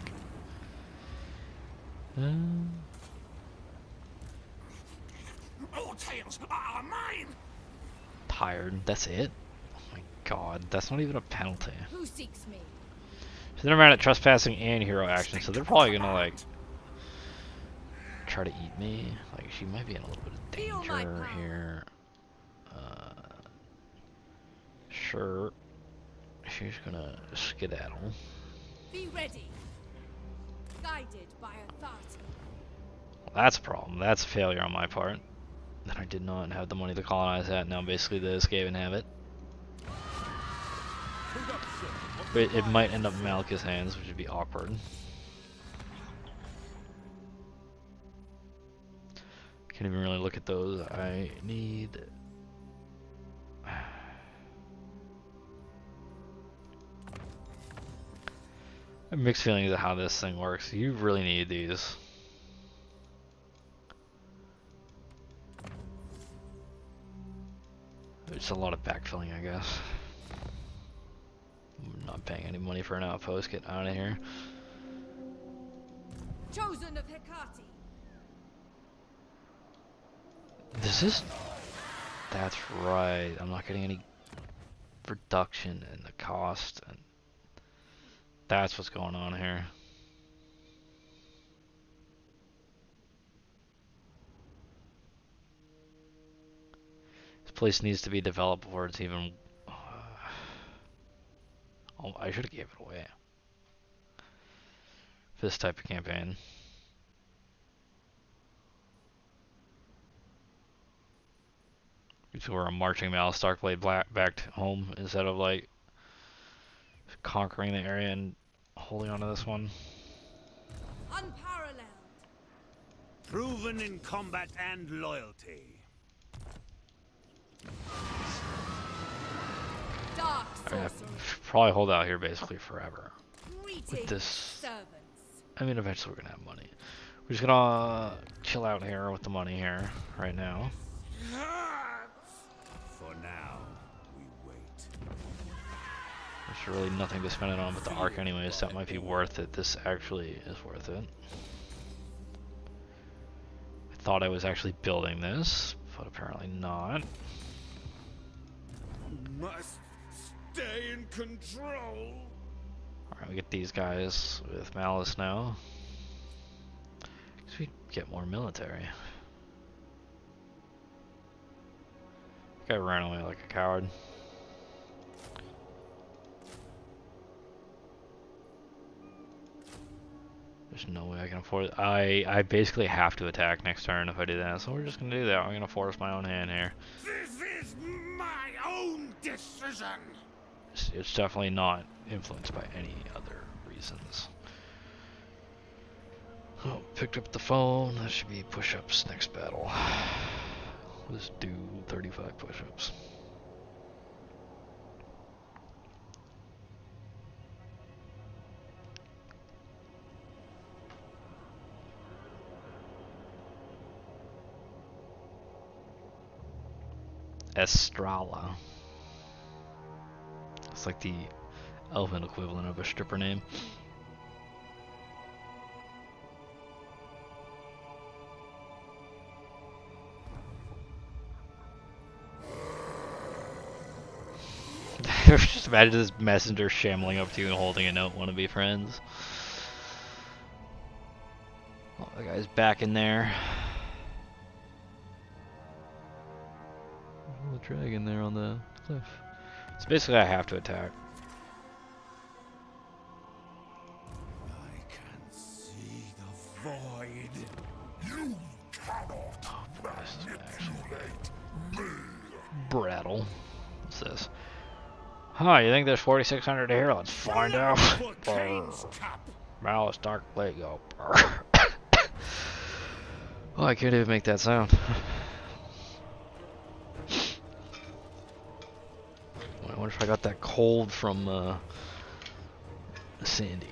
All tales are mine. Tired. That's it? Oh my god, that's not even a penalty. Who seeks me? So they're mad at trespassing and hero action, so they're probably gonna like try to eat me. Like she might be in a little bit of Feel my danger power. here. Sure. She's gonna skedaddle. Be ready. Guided by authority. Well, that's a problem. That's a failure on my part. That I did not have the money to colonize that. Now basically the Skaven have it. But it might end up in Malika's hands, which would be awkward. Can't even really look at those. I need... I have mixed feelings of how this thing works. You really need these. It's a lot of backfilling, I guess. I'm not paying any money for an outpost. Get out of here. Chosen of Hecate. This is... That's right. I'm not getting any reduction in the cost. And that's what's going on here. This place needs to be developed before it's even... Oh, I should have gave it away. For this type of campaign. So we're a marching Malus Darkblade back home instead of like conquering the area and holding on to this one. Unparalleled. Proven in combat and loyalty. Dark I have sorcery. probably hold out here basically forever. Greetings, this- servants. I mean, eventually we're gonna have money. We're just gonna chill out here with the money here right now. For now, we wait. There's really nothing to spend it on but the arc anyways. That might be worth it. This actually is worth it. I thought I was actually building this, but apparently not. Must stay in control. Alright, we get these guys with Malus now. Because we get more military. Guy ran away like a coward. There's no way I can afford it. I basically have to attack next turn if I do that, so we're just gonna do that. I'm gonna force my own hand here. This is my own decision. It's definitely not influenced by any other reasons. Oh, picked up the phone. That should be push-ups next battle. Let's do 35 push-ups. Estrala. It's like the elven equivalent of a stripper name. Just imagine this messenger shambling up to you and holding a note, "Want to be friends?" Oh, the guy's back in there. The dragon there on the cliff. So basically I have to attack. I can see the void. You cannot. Oh boy, this is actually brattle. What's this? Huh, you think there's 4,600 here? Let's find out. Kane's cap. Malus Dark Lego. Oh, I can't even make that sound. I wonder if I got that cold from Sandy.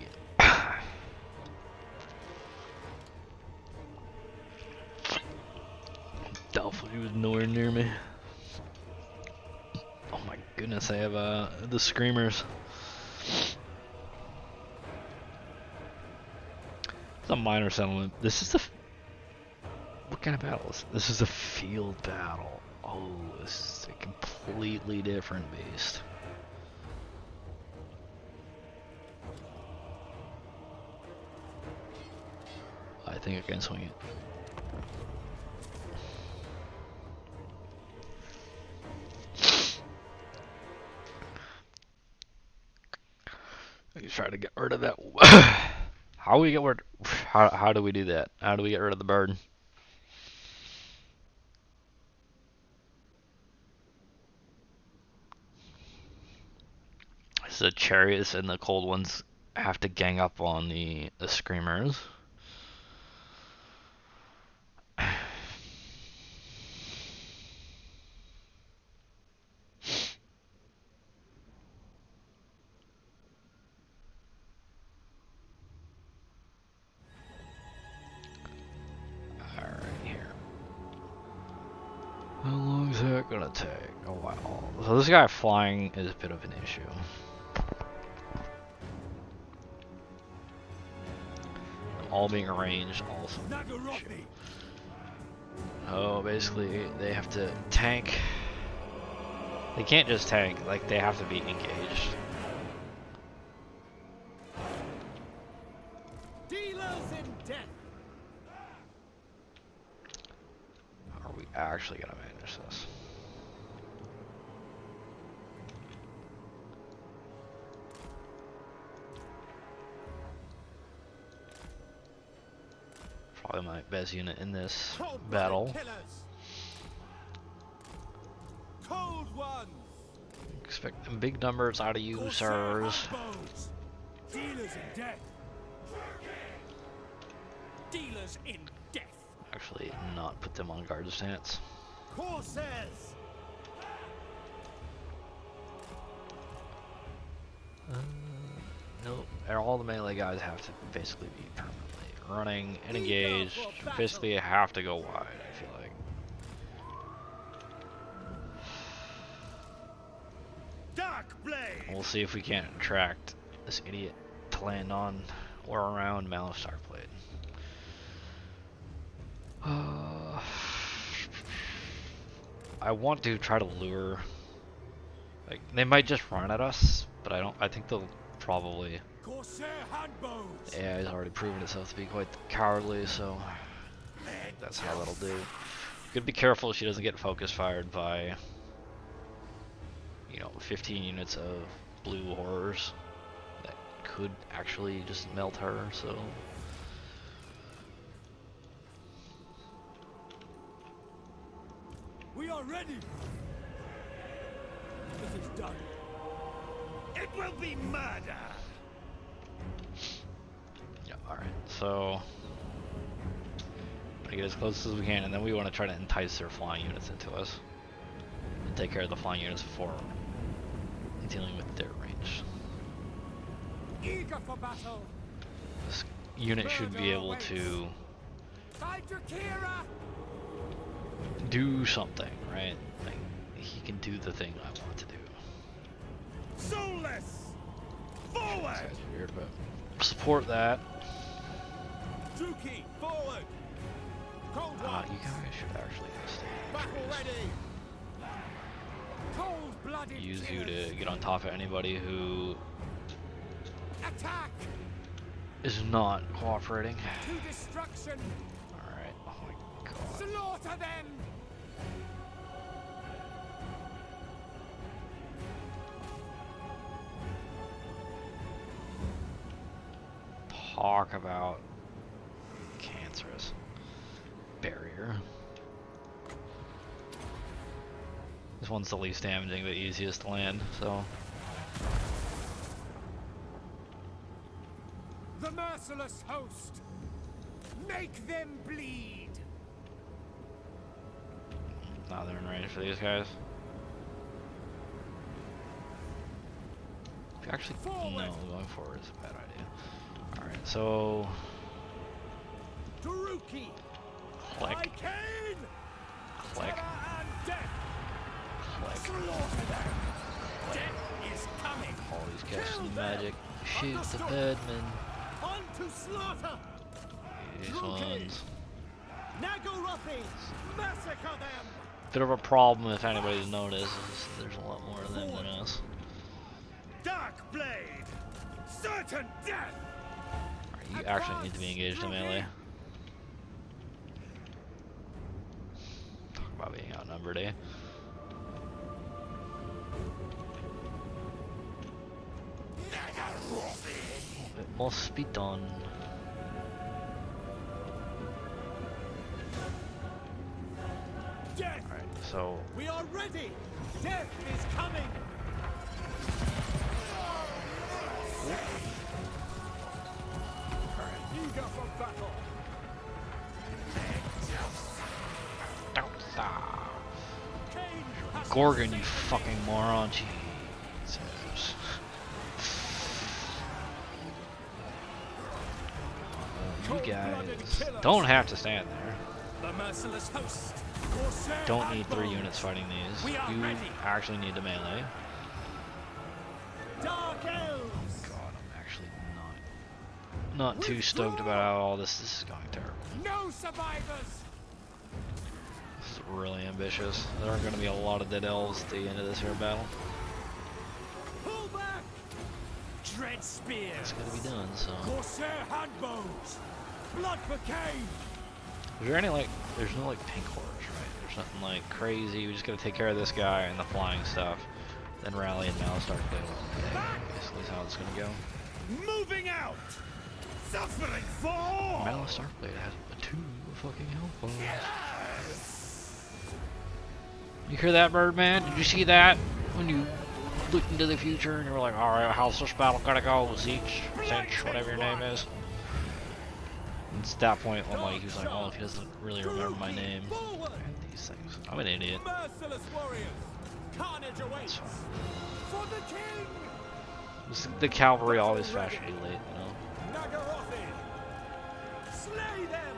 Doubtful he was nowhere near me. Oh my goodness, I have the screamers. It's a minor settlement. This is the what kind of battle is this? This is a field battle. Oh, this is a completely different beast. I think I can swing it. Let's try to get rid of that. How do we get rid? How do we do that? How do we get rid of the bird? So the chariots and the cold ones have to gang up on the screamers. How long is that gonna take? A while. So this guy flying is a bit of an issue. All being arranged also. Oh, basically they have to tank. They can't just tank, like they have to be engaged. Dealers in death. Are we actually gonna manage this? Probably my best unit in this battle. Cold ones. Expecting big numbers out of you, sirs. Dealers in death. Dealers in death. actually not put them on guard stance. Corsairs! Nope. All the melee guys have to basically be permanently running and engaged. Basically, have to go wide, I feel like. Dark blade! We'll see if we can't attract this idiot to land on or around Malus Starblade. I want to try to lure. Like, they might just run at us, but I think they'll probably. Corsair handbows! Yeah, he's already proven itself to be quite cowardly, so that's how that'll do. Gotta be careful she doesn't get focus fired by, you know, 15 units of blue horrors that could actually just melt her, so. We are ready! It is done. It will be murder! Yeah, alright, so. We're gonna get as close as we can, and then we want to try to entice their flying units into us. And take care of the flying units before dealing with their range. Eager for battle! This unit should be able to do something, right? Like, he can do the thing I want to do. Soulless! Forward! That's weird, but support that. Druki, forward! Cold You guys should actually stay. battle ready! Cold-blooded Use you to get on top of anybody who attack! is not cooperating. To destruction! Alright, oh my god. Slaughter them! Talk about cancerous barrier. This one's the least damaging, but easiest to land, so. The merciless host! Make them bleed! Now they're in range for these guys. Actually, no, going forward is a bad idea. Alright, so. Druki! Click. Arcane! Click. Terror and death! Click. Slaughter them! Death is coming! All these guys Kill in them! magic. Shoot the Understood. bedman. On to slaughter! These Druki. ones. Nagorothians! Massacre them! Bit of a problem if anybody's noticed. Is there's a lot more of them than us. Dark blade! Certain death! Alright, you actually need to be engaged in melee. Talk about being outnumbered, eh? It must be done. Death! Alright, so We are ready! Death is coming! Eager for battle! Cain has Gorgon, you fucking moron. Jesus. You guys don't have to stand there. the merciless host! Corsair Don't need 3 handbows. units fighting these. We are You ready. actually need to melee. Dark elves! God, I'm actually not too stoked about how all this is going terrible. No survivors! This is really ambitious. There are going to be a lot of dead elves at the end of this here battle. Pull back! Dread spear! It's going to be done, so. Corsair handbows! Blood for Cain! Is there any like, there's no like pink horrors, right? There's nothing like crazy. We just got to take care of this guy and the flying stuff. Then rally and Malus start playing. Basically is how it's going to go. Moving out! Suffering for! Malus Starblade has 2 fucking health bars. You hear that, Birdman? Did you see that? When you looked into the future and you were like, alright, how's this battle gonna go? Zeech, whatever your name is. It's at that point I'm like, he was like, oh, if he doesn't really remember my name. And these things. I'm an idiot. Merciless warriors. Carnage awaits. It's fine. For the king. The cavalry always fashion you late, you know. Nagarothi. Slay them.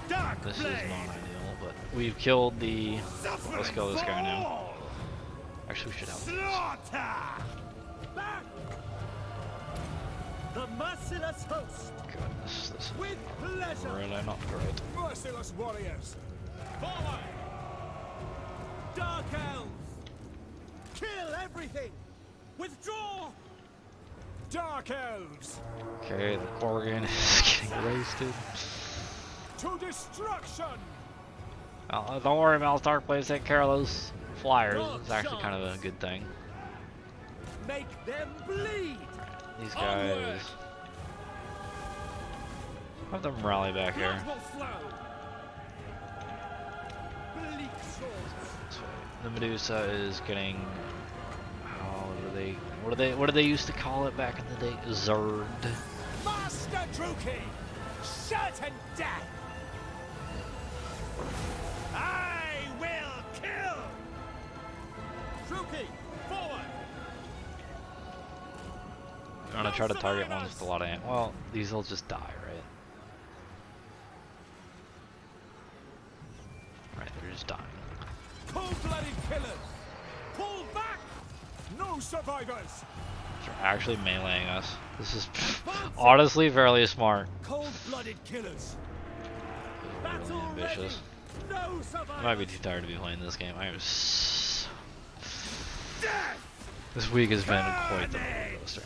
Dark This is blade. not ideal, but we've killed the. Let's kill this guy now. Actually, we should help. Slaughter. Back. The merciless host. Goodness, this With is pleasure. really not great. Merciless warriors. Forward. Dark elves. Kill everything. Withdraw. Dark elves. Okay, the Corrigan is getting roasted. To destruction. Don't worry, Malus Darkblade, take care of those flyers. It's actually kind of a good thing. Make them bleed. These guys. Onward. Have them rally back here. Blood will flow. Bleak swords. So, the Medusa is getting. Oh, what do they used to call it back in the day? Zerd. Master Druki. Certain death. I will kill. Druki, forward. I'm gonna try to target ones with a lot of ammo. Well, these will just die, right? Right, they're just dying. Cold-blooded killers. Pull back. No survivors. They're actually meleeing us. This is honestly fairly smart. Cold-blooded killers. Really Battle ready. ambitious. No survivors. I might be too tired to be playing this game. I am. Death. This week has been quite the roller coaster.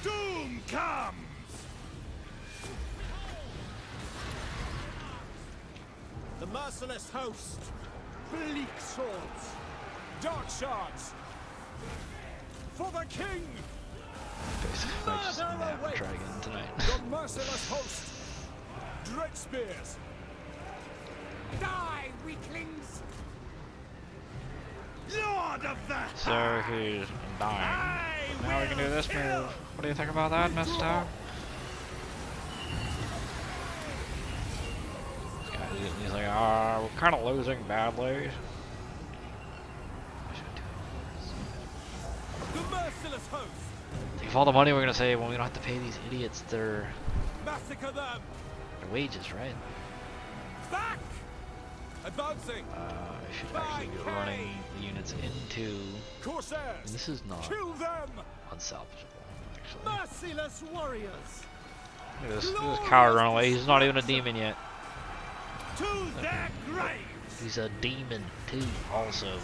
Doom comes. The merciless host. Bleak swords. Dark shards. For the king. Basically, I just never try again tonight. The merciless host. Dread spears. Die, weaklings. Lord of the So he's dying. Now we can do this move. What do you think about that, mister? This guy, he's like, we're kind of losing badly. The merciless host. Think of all the money we're gonna save when we don't have to pay these idiots their Massacre them. wages, right? Back. Advancing. I should actually be running the units into. Corsairs. This is not Kill them. unsalvageable, actually. Merciless warriors. Look at this coward run away. He's not even a demon yet. To their graves. He's a demon too, also.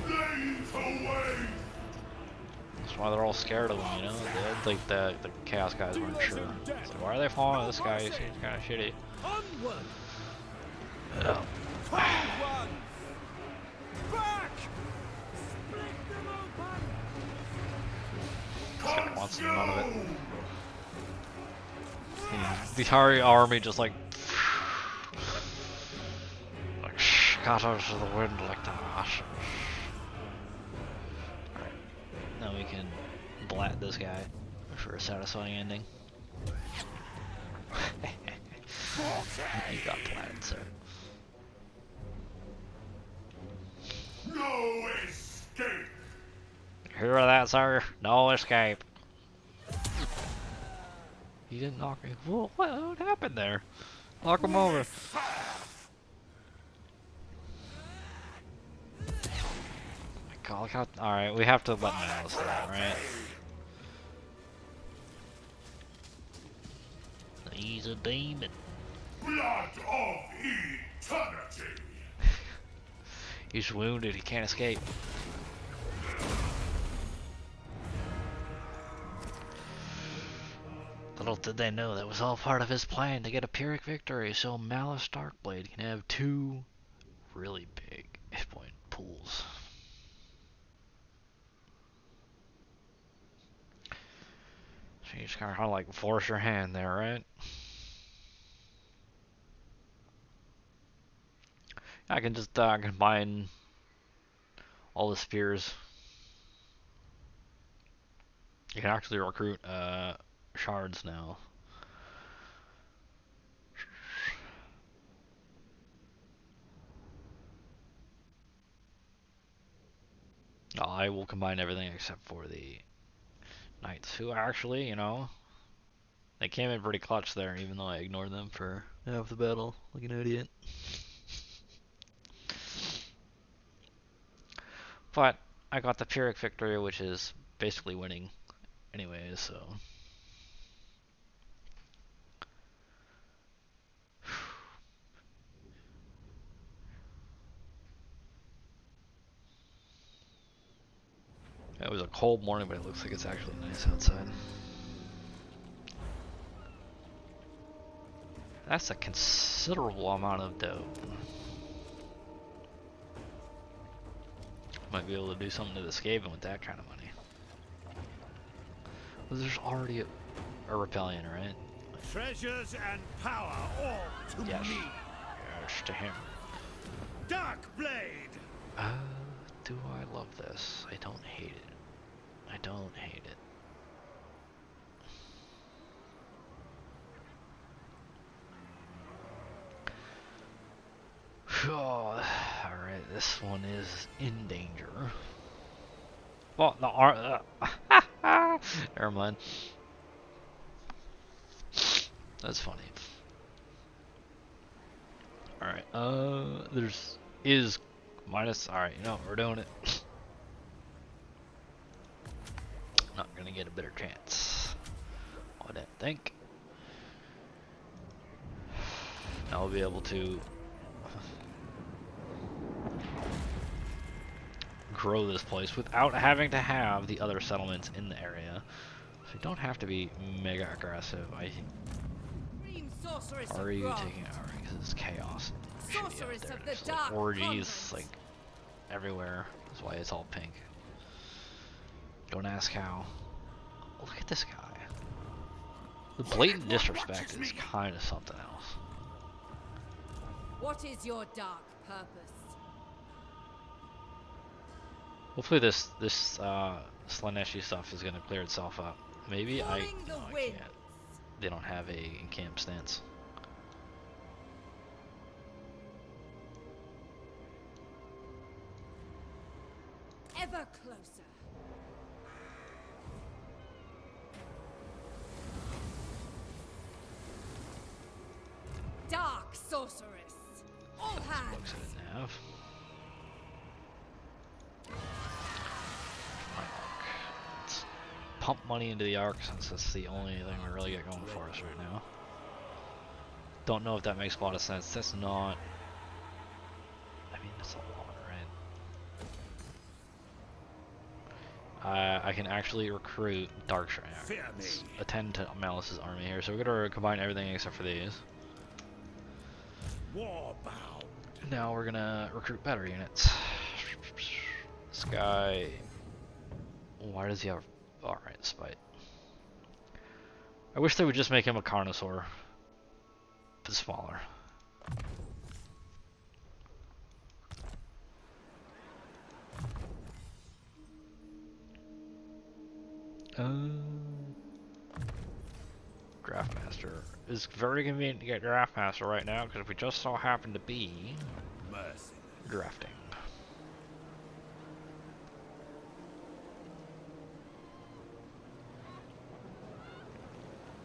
Blaze away! That's why they're all scared of him, you know? Like the chaos guys weren't sure. So why are they following this guy? He seems kind of shitty. Onward. Oh. Cold one. Back. Split them open. This guy wants some out of it. The entire army just like scatters to the wind like the ashes. Alright. Now we can blat this guy for a satisfying ending. You got blatted, sir. No escape! Hear that, sir? No escape. He didn't knock me. Whoa, what happened there? Knock him over. My God, look how. Alright, we have to let Malus die, right? He's a demon. Blood of eternity! He's wounded, he can't escape. Little did they know that was all part of his plan to get a Pyrrhic victory so Malus Darkblade can have two really big hit point pools. So you just kind of like force your hand there, right? I can just combine all the spears. You can actually recruit shards now. I will combine everything except for the knights, who actually, you know, they came in pretty clutch there, even though I ignored them for half the battle, like an idiot. But I got the Pyrrhic victory, which is basically winning anyways, so. It was a cold morning, but it looks like it's actually nice outside. That's a considerable amount of dough. Might be able to do something to the Skaven with that kind of money. Well, there's already a rebellion, right? Treasures and power all to Yes. me. Yes, to him. Dark Blade. Do I love this? I don't hate it. I don't hate it. Oh, alright, this one is in danger. Well, the never mind. That's funny. Alright, there's is minus. Alright, you know, we're doing it. Not gonna get a better chance. I didn't think. Now we'll be able to grow this place without having to have the other settlements in the area. So you don't have to be mega aggressive. Green sorceress Are of you Graft. taking it? Alright, because it's chaos. Shitty out Sorceress there. of the There's, Dark orgies Convent. like everywhere. That's why it's all pink. Don't ask how. Look at this guy. The blatant disrespect is kind of something else. What is your dark purpose? Hopefully this Slaneshi stuff is gonna clear itself up. Maybe I Calling the no, I winds. can't. They don't have a encamp stance. Ever closer. Dark sorceress. All Books hands. I didn't have. My arc. Let's pump money into the arc since that's the only thing we really get going for us right now. Don't know if that makes a lot of sense. That's not. I mean, that's a lot, right? I can actually recruit Dark Shrine. Fear Let's me. attend to Malus's army here. So we're gonna combine everything except for these. Warbound. Now we're gonna recruit better units. This guy. Why does he have? Alright, spite. I wish they would just make him a Carnosaur. But smaller. Draftmaster. It's very convenient to get Draftmaster right now because we just so happen to be Mercy. drafting.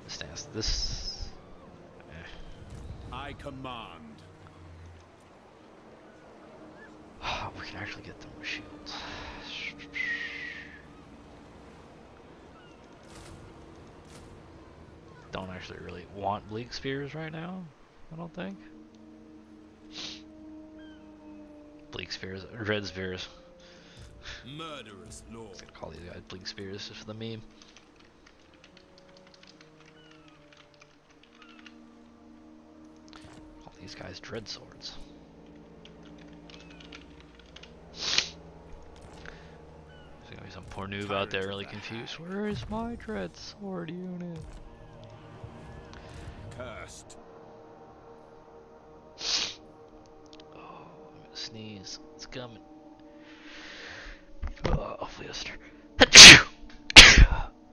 Stance. This. I command. We can actually get them with shields. Don't actually really want bleak spears right now, I don't think. Bleak spears, dread spears. Murderous I lord. was gonna call these guys bleak spears just for the meme. Call these guys dread swords. There's gonna be some poor noob out there really confused. Where is my dread sword unit? Cursed. Oh, I'm gonna sneeze. It's coming. Leoster.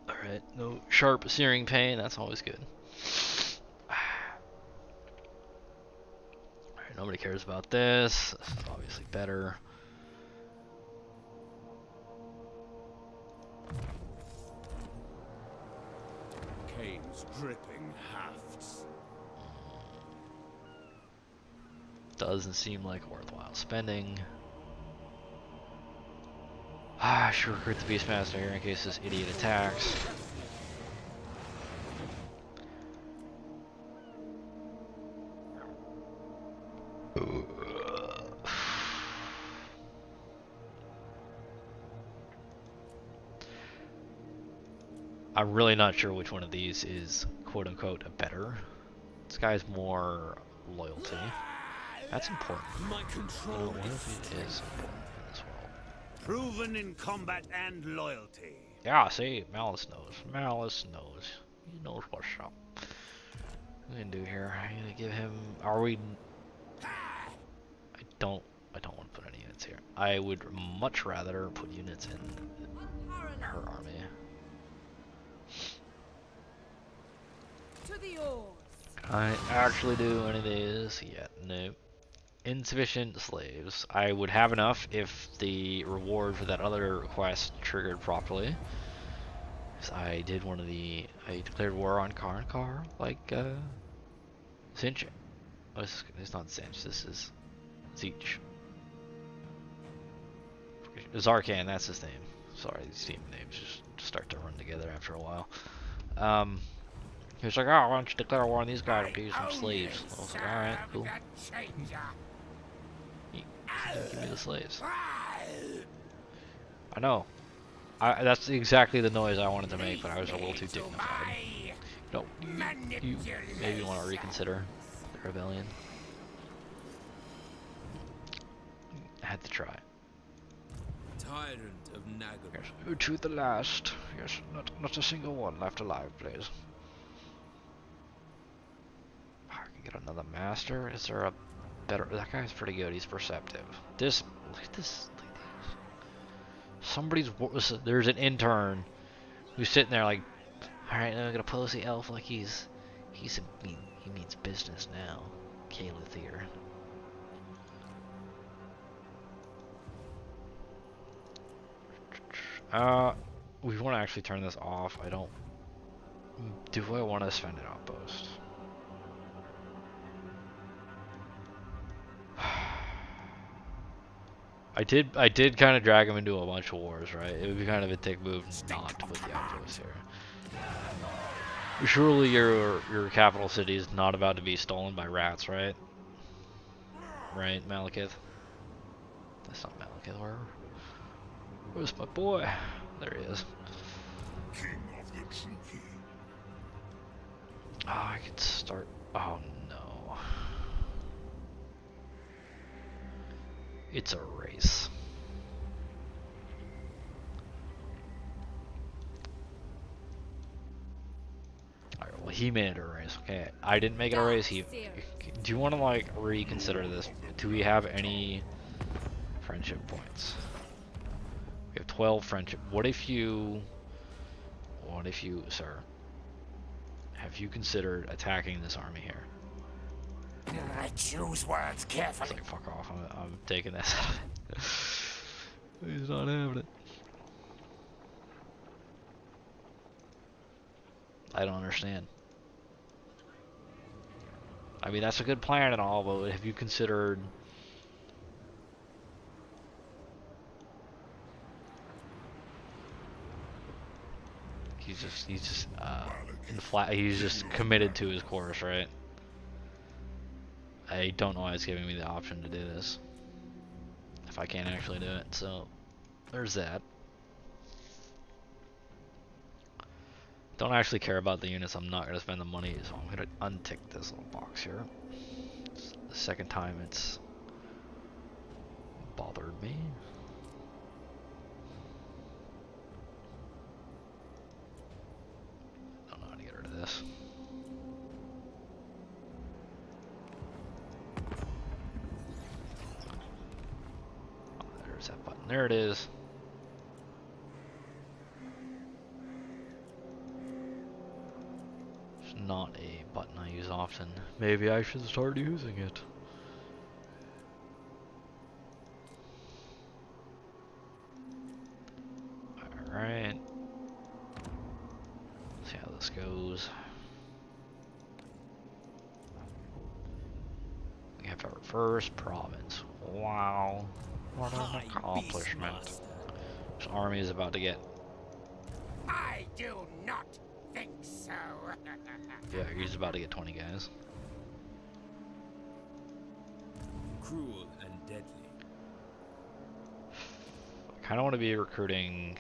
Alright, no sharp searing pain, that's always good. Alright, nobody cares about this. This is obviously better. Cane's dripping hafts. Doesn't seem like worthwhile spending. I should recruit the Beastmaster here in case this idiot attacks. I'm really not sure which one of these is quote-unquote better. This guy's more loyalty. That's important. My control Loyalty is important in this world. proven in combat and loyalty. Yeah, see, Malus knows. Malus knows. He knows what's up. What are we gonna do here? I'm gonna give him. Are we? I don't want to put any units here. I would much rather put units in her army. To the oars. Can I actually do any of these yet? Nope. Insufficient slaves. I would have enough if the reward for that other quest triggered properly. Because I did one of the. I declared war on Karnkar, like, Zinch. Oh, it's not Zinch, this is Zeech. Zarkan, that's his name. Sorry, these team names just start to run together after a while. He was like, oh, why don't you declare war on these guys and give you some slaves? I was like, alright, cool. Give me the slaves. I know. That's exactly the noise I wanted to make, but I was a little too dignified. No, you maybe want to reconsider the rebellion. I had to try. Tyrant of Nagab. Yes, to the last. Yes, not a single one left alive, please. I can get another master. Is there a better? That guy's pretty good. He's perceptive. This, look at this. Look at this. There's an intern who's sitting there like, all right, now I'm gonna pose the elf like he means business now. Calith here. We want to actually turn this off. I don't. Do I want to spend an outpost? I did kind of drag him into a bunch of wars, right? It would be kind of a dick move not to put the outpost here. Surely your capital city is not about to be stolen by rats, right? Right, Malekith? That's not Malekith. Where's my boy? There he is. King of the Truki. Oh, I could start. Oh no. It's a race. Alright, well, he made it a race. Okay, I didn't make it a race. Do you want to, like, reconsider this? Do we have any friendship points? We have 12 friendship. What if you, sir, have you considered attacking this army here? I choose words carefully. It's like, fuck off, I'm taking this out of it. He's not having it. I don't understand. I mean, that's a good plan and all, but have you considered... He's just committed to his course, right? I don't know why it's giving me the option to do this if I can't actually do it, so there's that. Don't actually care about the units. I'm not going to spend the money, so I'm going to untick this little box here. It's the second time it's bothered me. Don't know how to get rid of this. Oh, there's that button. There it is. I use often. Maybe I should start using it. Alright. See how this goes. We have our first province. Wow. What an accomplishment. This army is about to get... I do not think so. Yeah, he's about to get 20 guys. Cruel and deadly. I kind of want to be recruiting...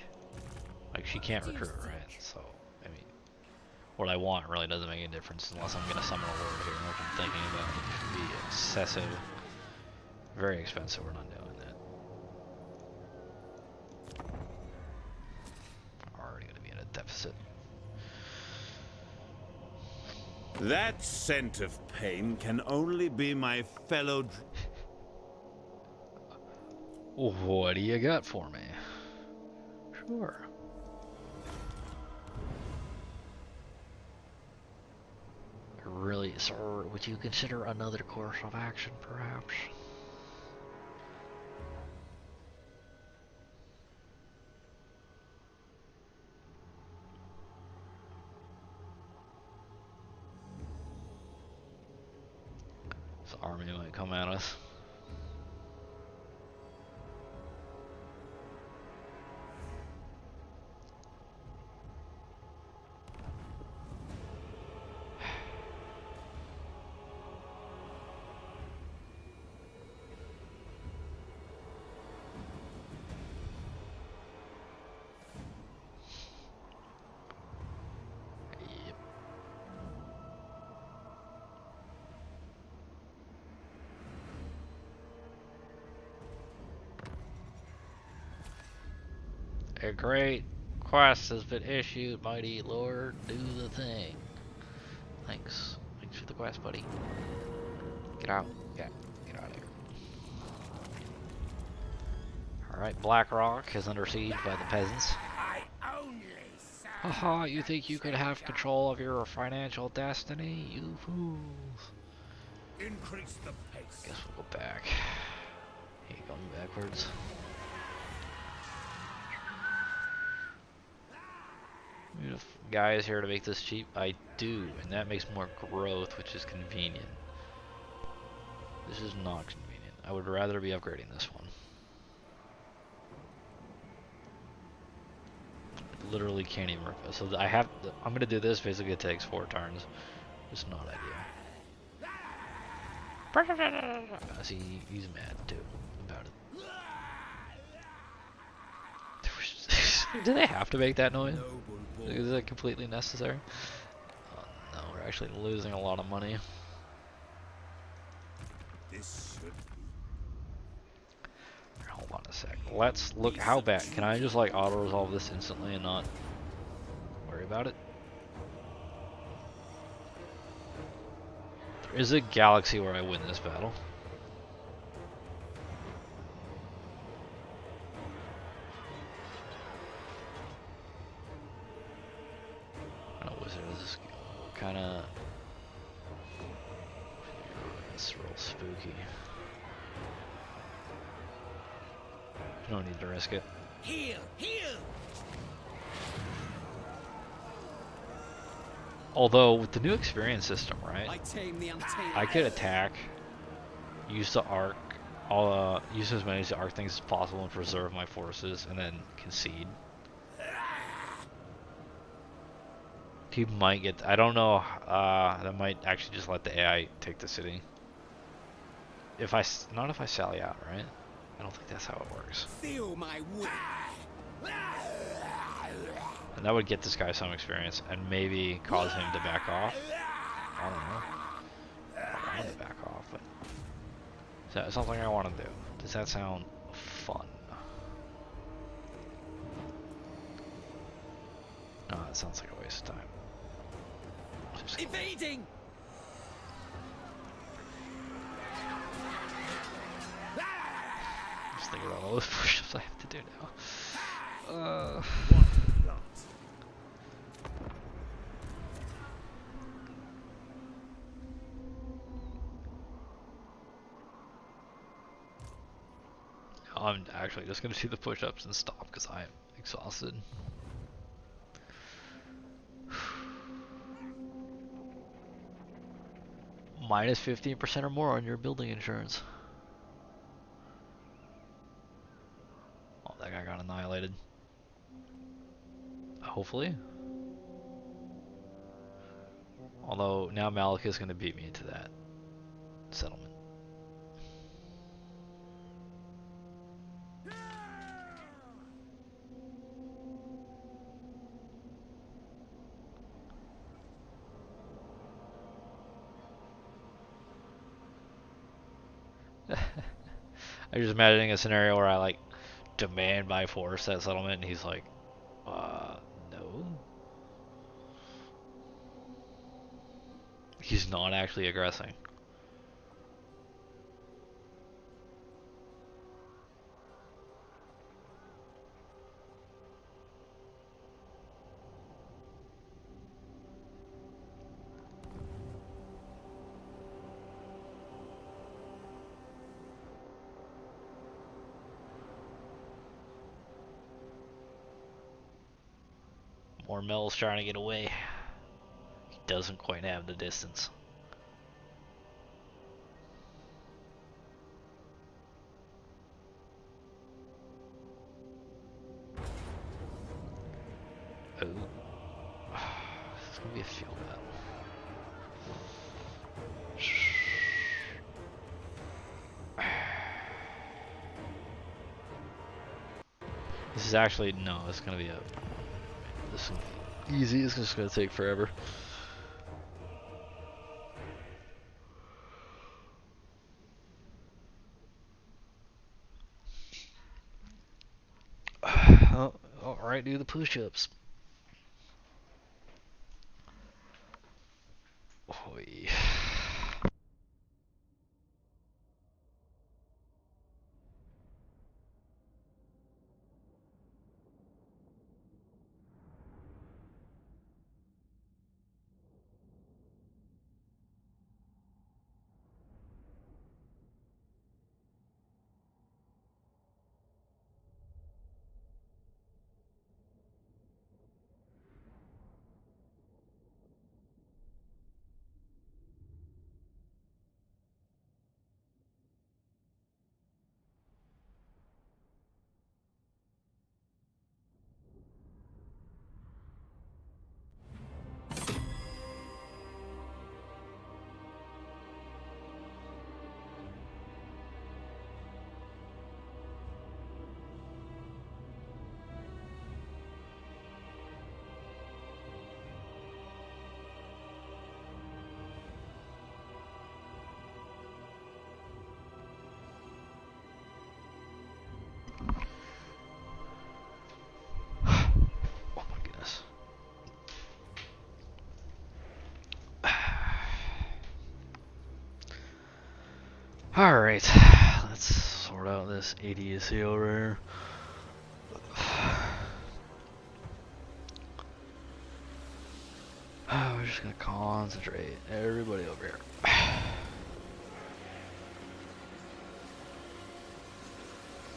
Like, she can't recruit, right? So, I mean, what I want really doesn't make any difference unless I'm going to summon a lord here, which I'm thinking about. It should be excessive. Very expensive, we're not doing that. I'm already going to be in a deficit. That scent of pain can only be my fellow... What do you got for me? Sure. Really, sir, would you consider another course of action, perhaps? This army might come at us. A great quest has been issued, mighty lord. Do the thing. Thanks. Thanks for the quest, buddy. Get out. Yeah, get out of here. Alright, Blackrock is under siege by the peasants. Haha, you think you could have control of your financial destiny? You fools. Increase the pace. Guess we'll go back. Hey, going backwards. If guys here to make this cheap, I do, and that makes more growth, which is convenient. This is not convenient. I would rather be upgrading this one. Literally can't even. So I have. I'm gonna do this. Basically, it takes 4 turns. It's not ideal. See, he's mad too about it. Do they have to make that noise? Is that completely necessary? Oh, no, we're actually losing a lot of money. This should Hold on a sec. Let's look. How bad? Can I just like auto resolve this instantly and not worry about it? There is a galaxy where I win this battle. Kinda. It's real spooky. No need to risk it. Heal! Heal! Although, with the new experience system, right? I tame the untamed. I could attack, use the arc, use as many of the arc things as possible and preserve my forces, and then concede. He might get. I don't know. That might actually just let the AI take the city. Not if I sally out, right? I don't think that's how it works. Feel my wood. And that would get this guy some experience and maybe cause him to back off. I don't know. I don't want to back off, but it's something I want to do. Does that sound fun? No, that sounds like a waste of time. Evading! Just think about all those push-ups I have to do now. I'm actually just gonna do the push-ups and stop because I am exhausted. Minus 15% or more on your building insurance. Oh, that guy got annihilated. Hopefully. Although now Malik is gonna beat me into that settlement. I'm just imagining a scenario where I like demand by force that settlement, and he's like, no. He's not actually aggressing. More Mel's trying to get away. He doesn't quite have the distance. Oh. This is gonna be a field battle. This is actually, no, it's gonna be this is gonna be easy, it's just gonna take forever. Oh, alright, do the push-ups. Oy. Oh my goodness. Alright, let's sort out this idiocy over here. We're just gonna concentrate. Everybody over here.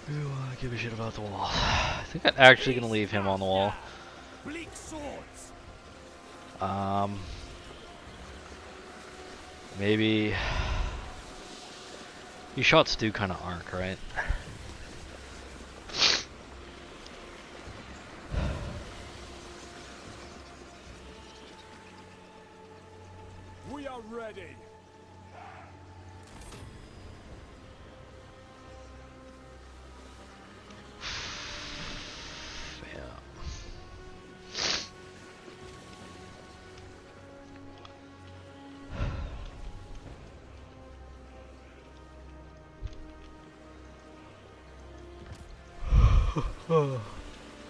Who give a shit about the wall? I think I'm actually gonna leave him on the wall. Bleak swords. Maybe these shots do kind of arc, right? We are ready.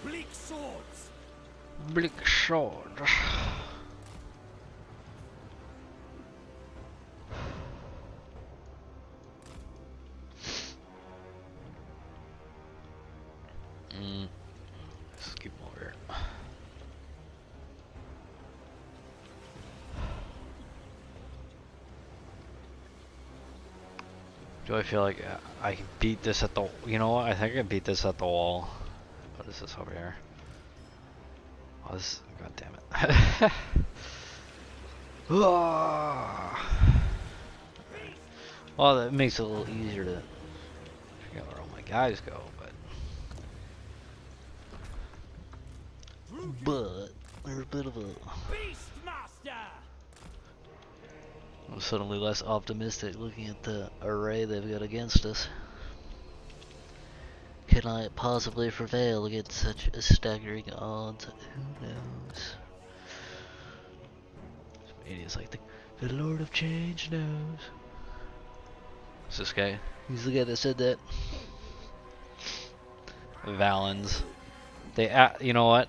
Bleak swords. Bleak sword. Let's keep him over here. Do I feel like I can beat this at the... You know what? I think I can beat this at the wall. What is this over here? Oh, this... God damn it. Well, that makes it a little easier to figure out where all my guys go, but there's a bit of a... I'm suddenly less optimistic looking at the array they've got against us. Can I possibly prevail against such a staggering odds? Who knows? Some idiots like the Lord of Change knows. What's this guy? He's the guy that said that. Valens. They, you know what?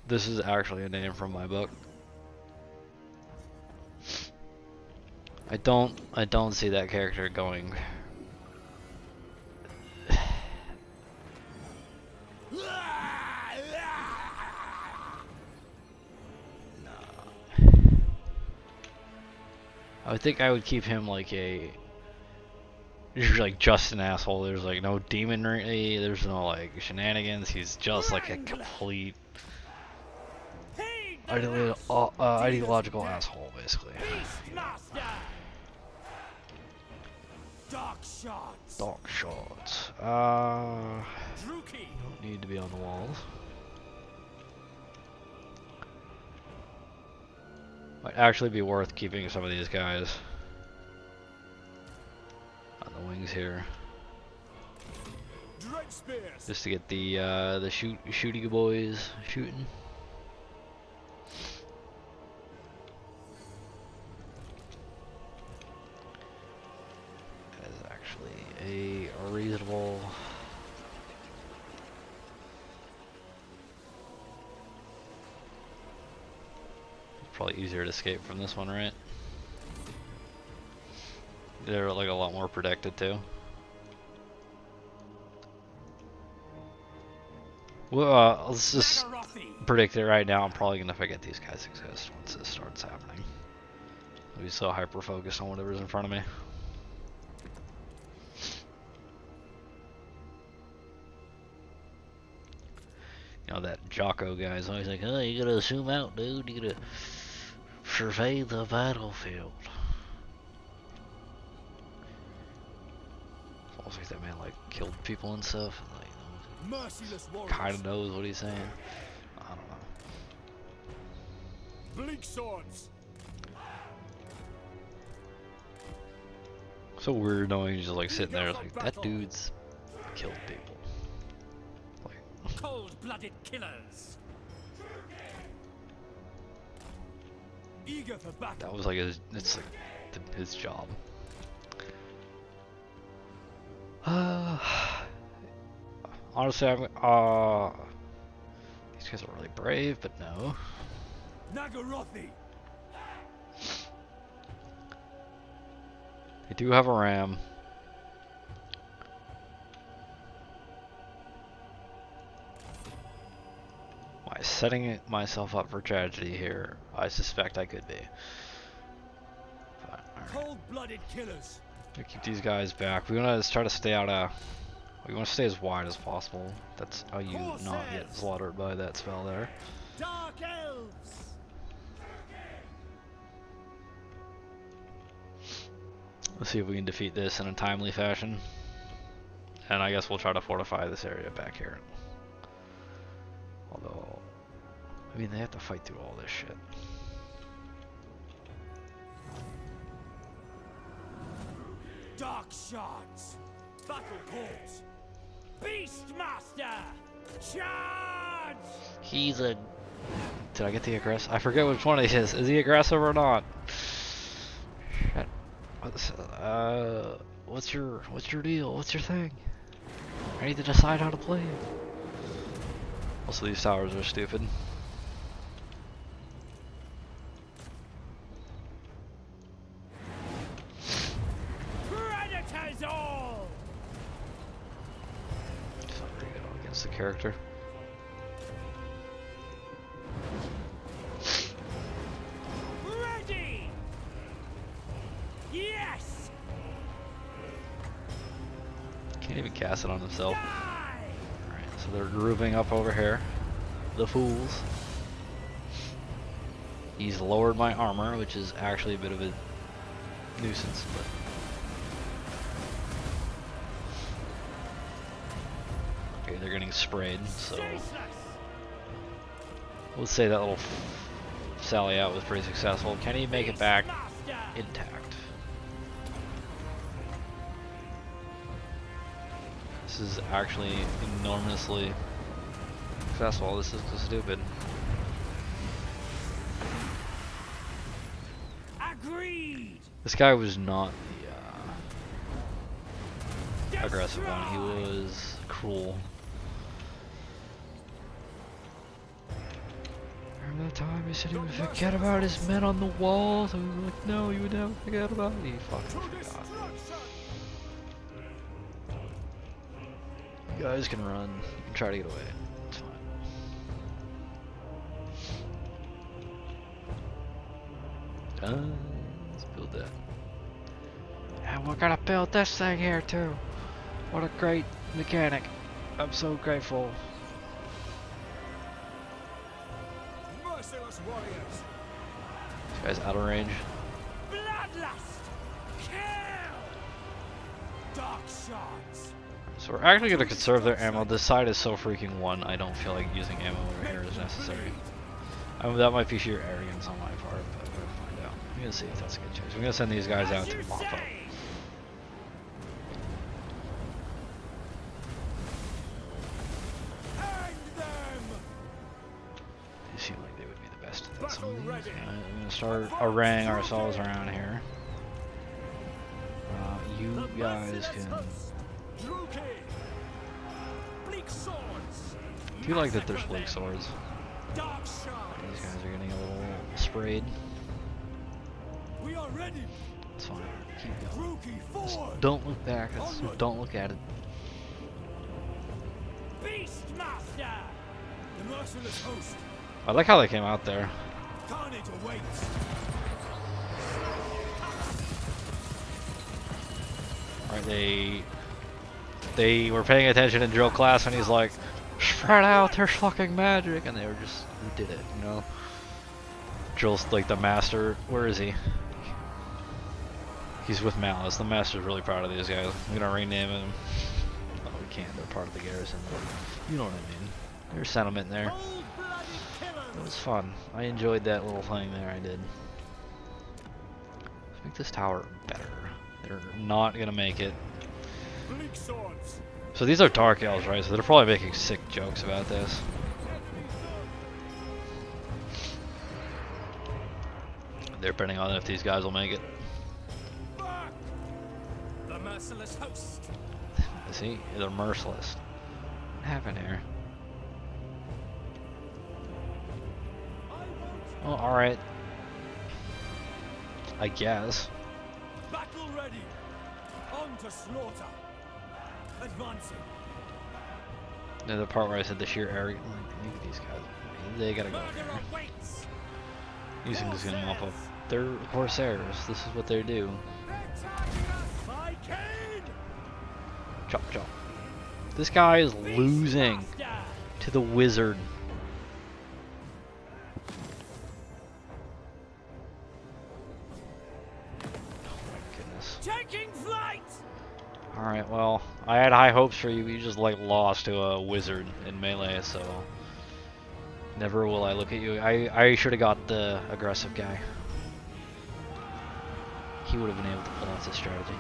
This is actually a name from my book. I don't see that character going. I think I would keep him like a... He's like just an asshole. There's like no demonry, there's no like shenanigans. He's just like a complete ideological asshole, basically. Dark shots. Don't need to be on the walls. Might actually be worth keeping some of these guys on the wings here, just to get the shooty boys shooting. That is actually a reasonable. Probably easier to escape from this one, right? They're like a lot more protected too. Well, let's just predict it right now. I'm probably gonna forget these guys exist once this starts happening. I'll be so hyper focused on whatever's in front of me. You know that Jocko guy is always like, "Oh, you gotta zoom out, dude. You gotta survey the battlefield." It's almost like that man like killed people and stuff, and like kind of knows what he's saying. I don't know. Bleak swords. So weird knowing he's just like sitting there like that dude's killed people. Like Cold-blooded killers. Eager for battle. that was like it's like his job. Honestly, these guys are really brave, but no. Nagarothi. They do have a ram. Am I setting myself up for tragedy here? I suspect I could be. But, alright. Cold-blooded killers. Keep these guys back. We want to try to stay out of... We want to stay as wide as possible. That's how you not get slaughtered by that spell there. Dark elves. Let's see if we can defeat this in a timely fashion. And I guess we'll try to fortify this area back here. Although, I mean, they have to fight through all this shit. Dark shards. Battle calls. Beastmaster. Charge. He's a... Did I get the aggressive? I forget which one he is. Is he aggressive or not? Shit. What's your deal? What's your thing? I need to decide how to play it. Also, these towers are stupid. Predators all. It's not very good against the character. Ready. Yes. Can't even cast it on himself. Alright, so they're grouping up over here. The fools. He's lowered my armor, which is actually a bit of a nuisance, but okay, they're getting sprayed, so let's say that little sally out was pretty successful. Can he make it back intact? This is actually enormously successful. This is so stupid. Agreed. This guy was not the aggressive one. He was cruel. Remember the time he said he would forget about his men on the wall? So we were like, no, you would never forget about it. He fucking forgot. You guys can run and try to get away. It's fine. Let's build that. And we're gonna build this thing here too. What a great mechanic. I'm so grateful. Merciless warriors. This guy's out of range. Bloodlust. Kill. Dark shards. So we're actually gonna conserve their ammo. This side is so freaking one. I don't feel like using ammo over here is necessary. I mean, that might be sheer arrogance on my part, but we're gonna find out. I'm gonna see if that's a good choice. We're gonna send these guys out to mop up. They seem like they would be the best at some of these. We're gonna start arraying ourselves around here. You guys can. I do like that there's bleak swords. These guys are getting a little sprayed. We are ready. It's fine. Keep going. Just don't look back. Don't look at it. Beastmaster. The merciless host. I like how they came out there. Carnage awaits. Alright, they were paying attention in drill class, and he's like, spread out, there's fucking magic, and they were just, who did it, you know? Drill's like the master. Where is he? He's with Malus. The master's really proud of these guys. We're gonna rename him. Oh, we can't. They're part of the garrison. You know what I mean. There's sentiment there. It was fun. I enjoyed that little thing there. I did. Let's make this tower better. They're not gonna make it. So these are dark elves, right? So they're probably making sick jokes about this. They're betting on if these guys will make it. The merciless host. See, they're merciless. What happened here? Well, alright. I guess. Battle ready. On to slaughter. Advancing. The part where I said the sheer arrogance. Look at these guys. They gotta go. Murder awaits. These things gonna mop up. They're corsairs. This is what they do. By Cain. Chop chop. This guy is losing to the wizard. Oh my goodness. Taking flight. Alright, well, I had high hopes for you, but you just like lost to a wizard in melee, so never will I look at you. I should have got the aggressive guy. He would have been able to pull off this strategy.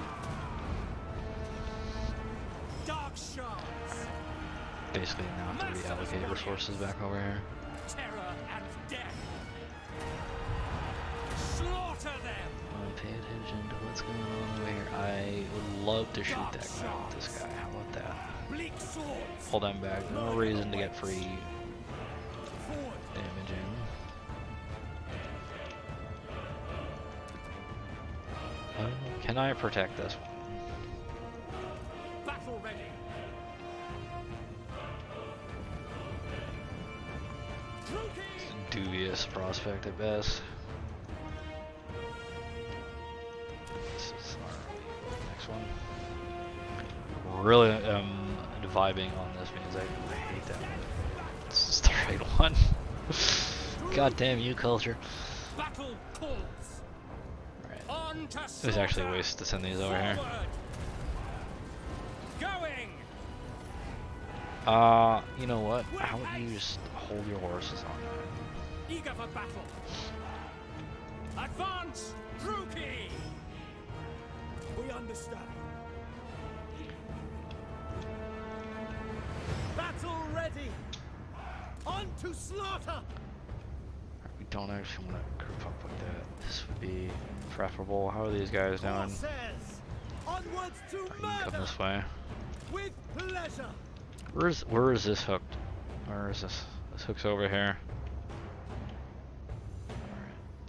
Dark shards. Basically now have to reallocate resources back over here. Terror and death. Slaughter them. Pay attention to what's going on over here. I would love to shoot that guy with this guy. How about that? Bleak swords. Pull them back. No reason to get free Forward. damaging. Can I protect this one? Battle ready. It's a dubious prospect at best. This is our next one. really vibing on this because I hate that one. This is the right one. God damn you, culture. Battle calls. Right. On to It was actually a waste to send these over here. Going. You know what? How about you just hold your horses on there? Eager for battle. Advance, Druki. We understand. Battle ready. On to slaughter. We don't actually want to group up like that. This would be preferable. How are these guys doing? Onwards to You murder. come this way. With pleasure. Where is this hooked? Where is this? This hook's over here.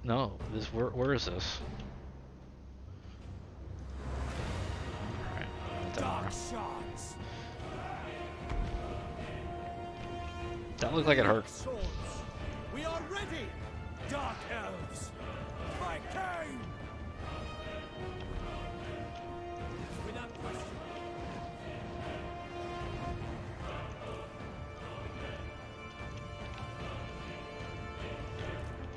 No, this where is this? Alright, Dark shots. that looked like it hurt. Swords. We are ready. Dark elves. By Cain. Without question.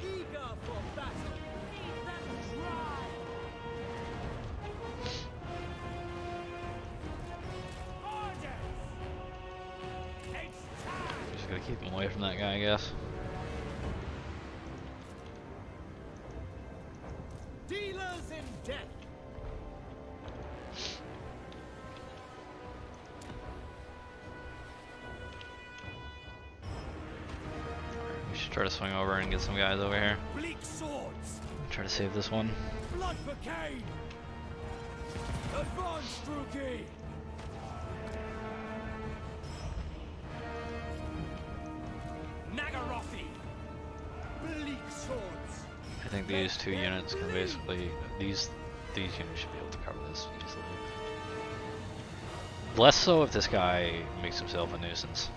Eager for battle. Eat them dry. Orders. It's time. Just gotta keep him away from that guy, I guess. Dealers in death. We should try to swing over and get some guys over here. Bleak swords. Try to save this one. Blood for Cain. Advance, Druki. Nagarothi. Bleak swords. I think these two units can basically these units should be able to cover this easily. Less so if this guy makes himself a nuisance.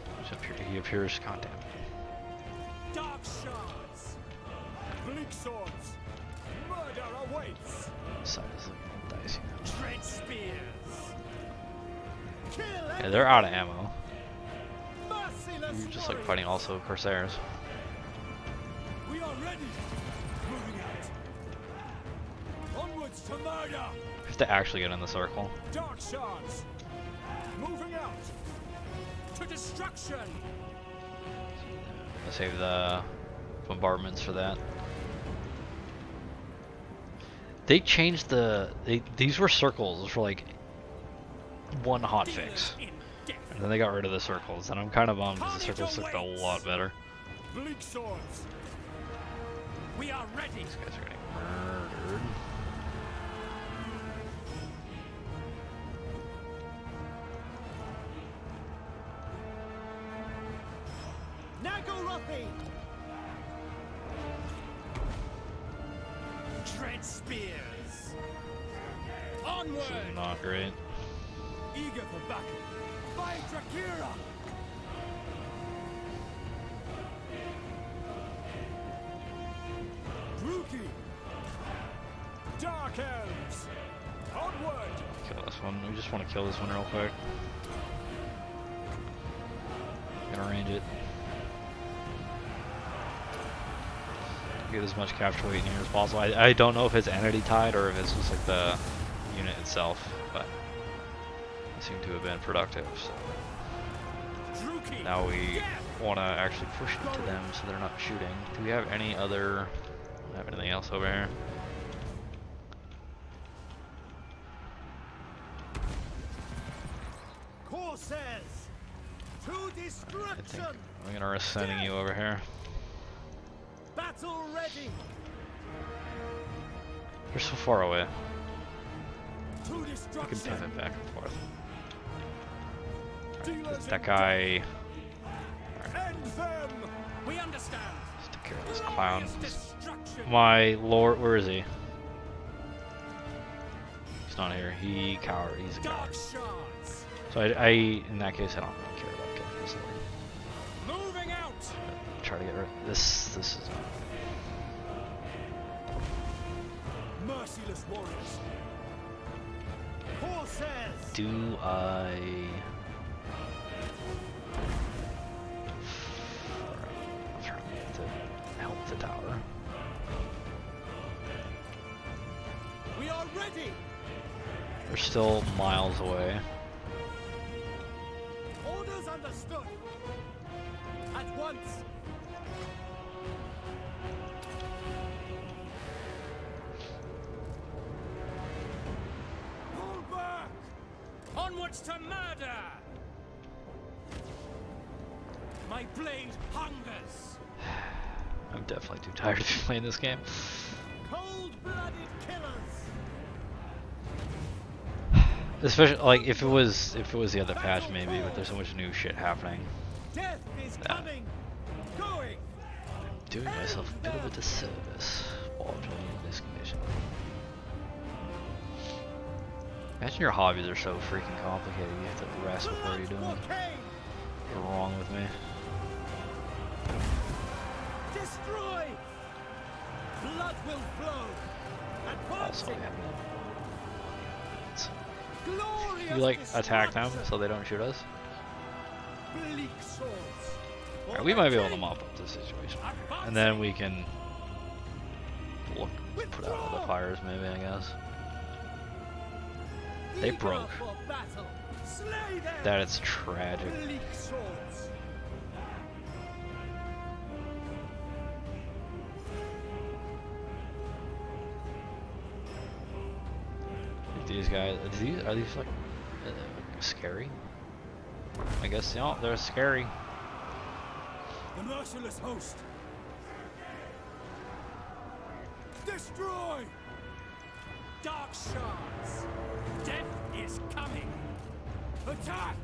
He appears contaminated. Dark shards. Bleak swords. Murder awaits. This side is looking dicey now. Dread spears. Kill Yeah, they're out of ammo. merciless You're just like warriors. fighting also Corsairs. We are ready. Moving out. Onwards to murder. We have to actually get in the circle. Dark shards. Moving out. To destruction. I'll save the bombardments for that. They changed these were circles for like one hotfix. In death. And then they got rid of the circles, and I'm kind of bummed because the circles looked a lot better. Bleak swords. We are ready. These guys are getting murdered. Nagorothi. Dread spears. Onward. This is not great. Eager for battle. By Drakira. Druki. Dark elves. Onward. Kill this one. We just want to kill this one real quick. Gonna range it. Get as much capture weight in here as possible. I don't know if it's entity tied or if it's just like the unit itself, but it seemed to have been productive. So Druki. now we want to actually push into them so they're not shooting. Do we have any other? Don't have anything else over here? Corsairs. To I think destruction. I'm gonna risk sending you over here. Battle ready. They're so far away. To I can destruction. pivot back and forth. Dealers That in guy. death. End them. We understand. Let's take care of this clown. Destruction. My lord, where is he? He's not here. He cowered. He's a Dark coward. shards. So I in that case, I don't really care about killing this lord. Moving out. Try to get rid. This is. Merciless warriors. Do I... to help the tower? We are ready. They're still miles away. Orders understood. At once. Pull back. Onwards to murder. My blade hungers. I'm definitely too tired to be playing this game. Cold-blooded killers. Especially like if it was the other patch maybe, but there's so much new shit happening. Death is coming. Going. I'm doing myself a bit of a disservice while playing this condition. Imagine your hobbies are so freaking complicated. You have to rest before you're doing. What's wrong with me? Destroy. Blood will flow. Also, I Advancing. have Glorious you like attack them destruction. so they don't shoot us? Bleak swords. Alright, we might be able to mop up this situation, and then we can look put out all the fires maybe. I guess they Eager broke. for battle. Slay them. That is tragic. Bleak swords. These guys, are these like scary? I guess, you know, they're scary. The merciless host. Destroy. Dark shards. Death is coming. Attack.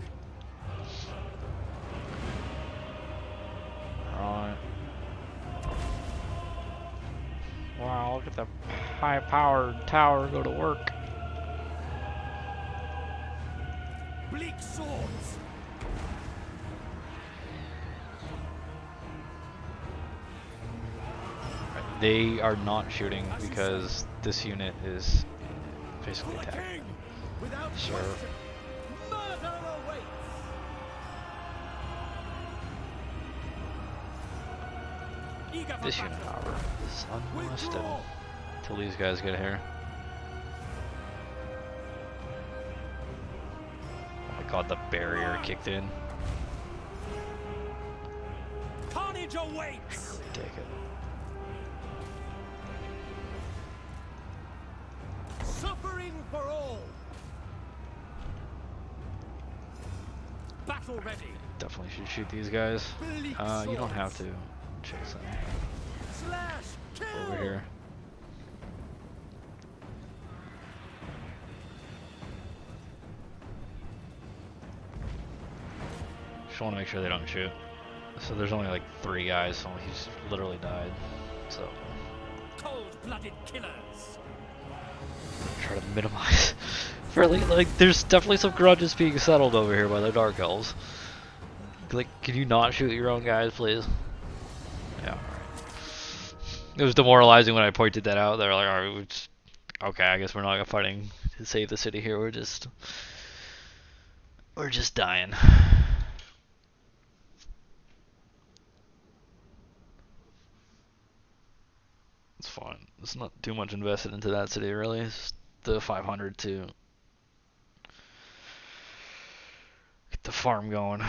Alright. Wow, look at the high-powered tower go to work. Bleak swords. They are not shooting because this unit is basically For the attacking. king. Without Sure. question. Murder awaits. Eager for This unit, battle. however, is unmolested Withdraw. until these guys get here. Oh my god, the barrier kicked in. Carnage awaits. Take it. Suffering for all. Battle ready. Definitely should shoot these guys. Bleak You don't swords. have to chase them Slash. Kill. over here. Just want to make sure they don't shoot. So there's only like 3 guys, so he's literally died. So Cold-blooded killers. try to minimize. Fairly, like, there's definitely some grudges being settled over here by the Dark Elves. Like, can you not shoot your own guys, please? Yeah, alright. It was demoralizing when I pointed that out. They were like, alright, okay, I guess we're not fighting to save the city here. We're just dying. It's fine. It's not too much invested into that city, really. It's just the 500 to get the farm going.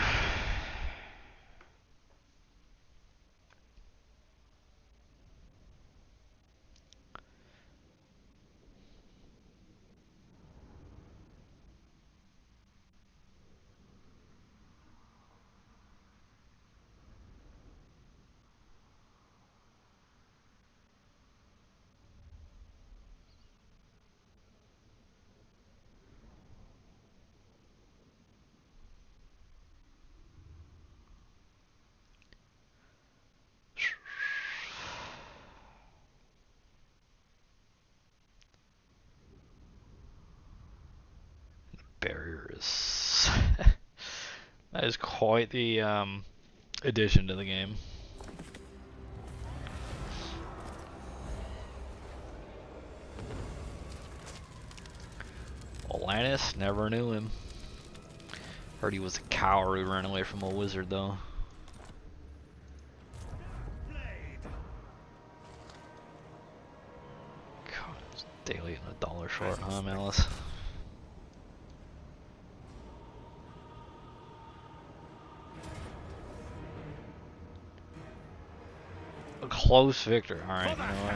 Barrier is that is quite the addition to the game. All Atlantis? Never knew him. Heard he was a coward who ran away from a wizard, though. God, it's daily and $1 short, huh, Malus? A close victory. Alright, you know what?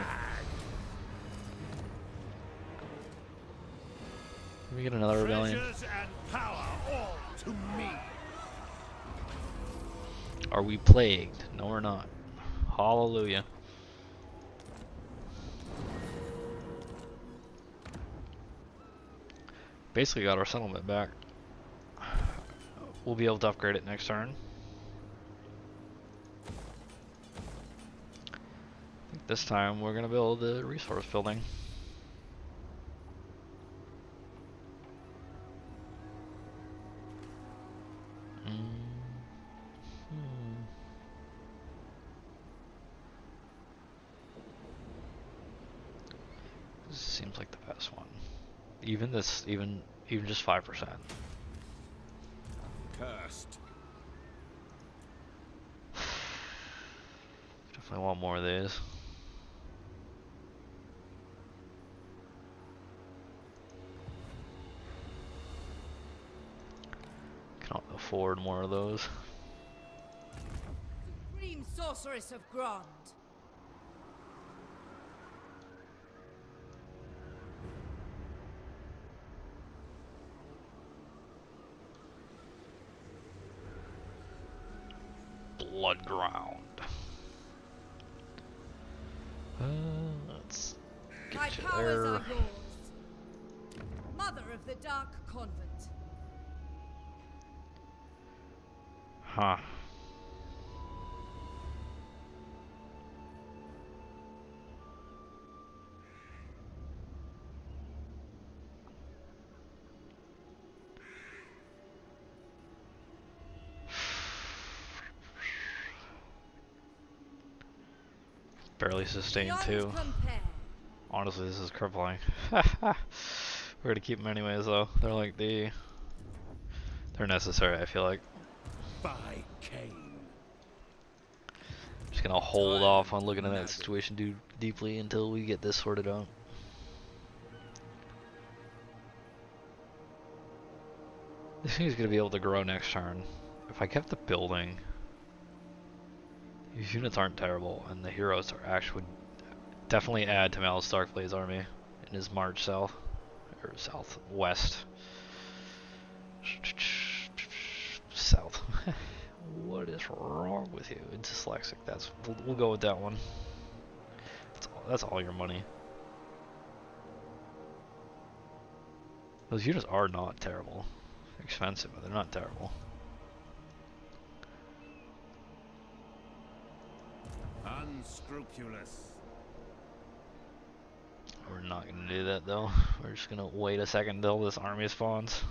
Can we get another rebellion? Treasures and power all to me. Are we plagued? No, we're not. Hallelujah. Basically got our settlement back. We'll be able to upgrade it next turn. I think this time we're gonna build the resource building. This seems like the best one. Even this, even just 5%. Cursed. Definitely want more of these. Can't afford more of those. Supreme sorceress of Grond. Blood ground. Let's My get you powers there. are yours. Mother of the Dark Convent. Huh. Barely sustained Beyond too. compare. Honestly, this is crippling. We're gonna keep them anyways, though. They're necessary. I feel like. By Cain. Just gonna hold off on looking at that situation too deeply until we get this sorted out. This thing's gonna be able to grow next turn. If I kept the building, these units aren't terrible, and the heroes are actually definitely add to Malus Darkblade's army in his march south or southwest. South. What is wrong with you? It's dyslexic. We'll go with that one. That's all your money. Those units are not terrible. They're expensive, but they're not terrible. Unscrupulous. We're not gonna do that though. We're just gonna wait a second until this army spawns.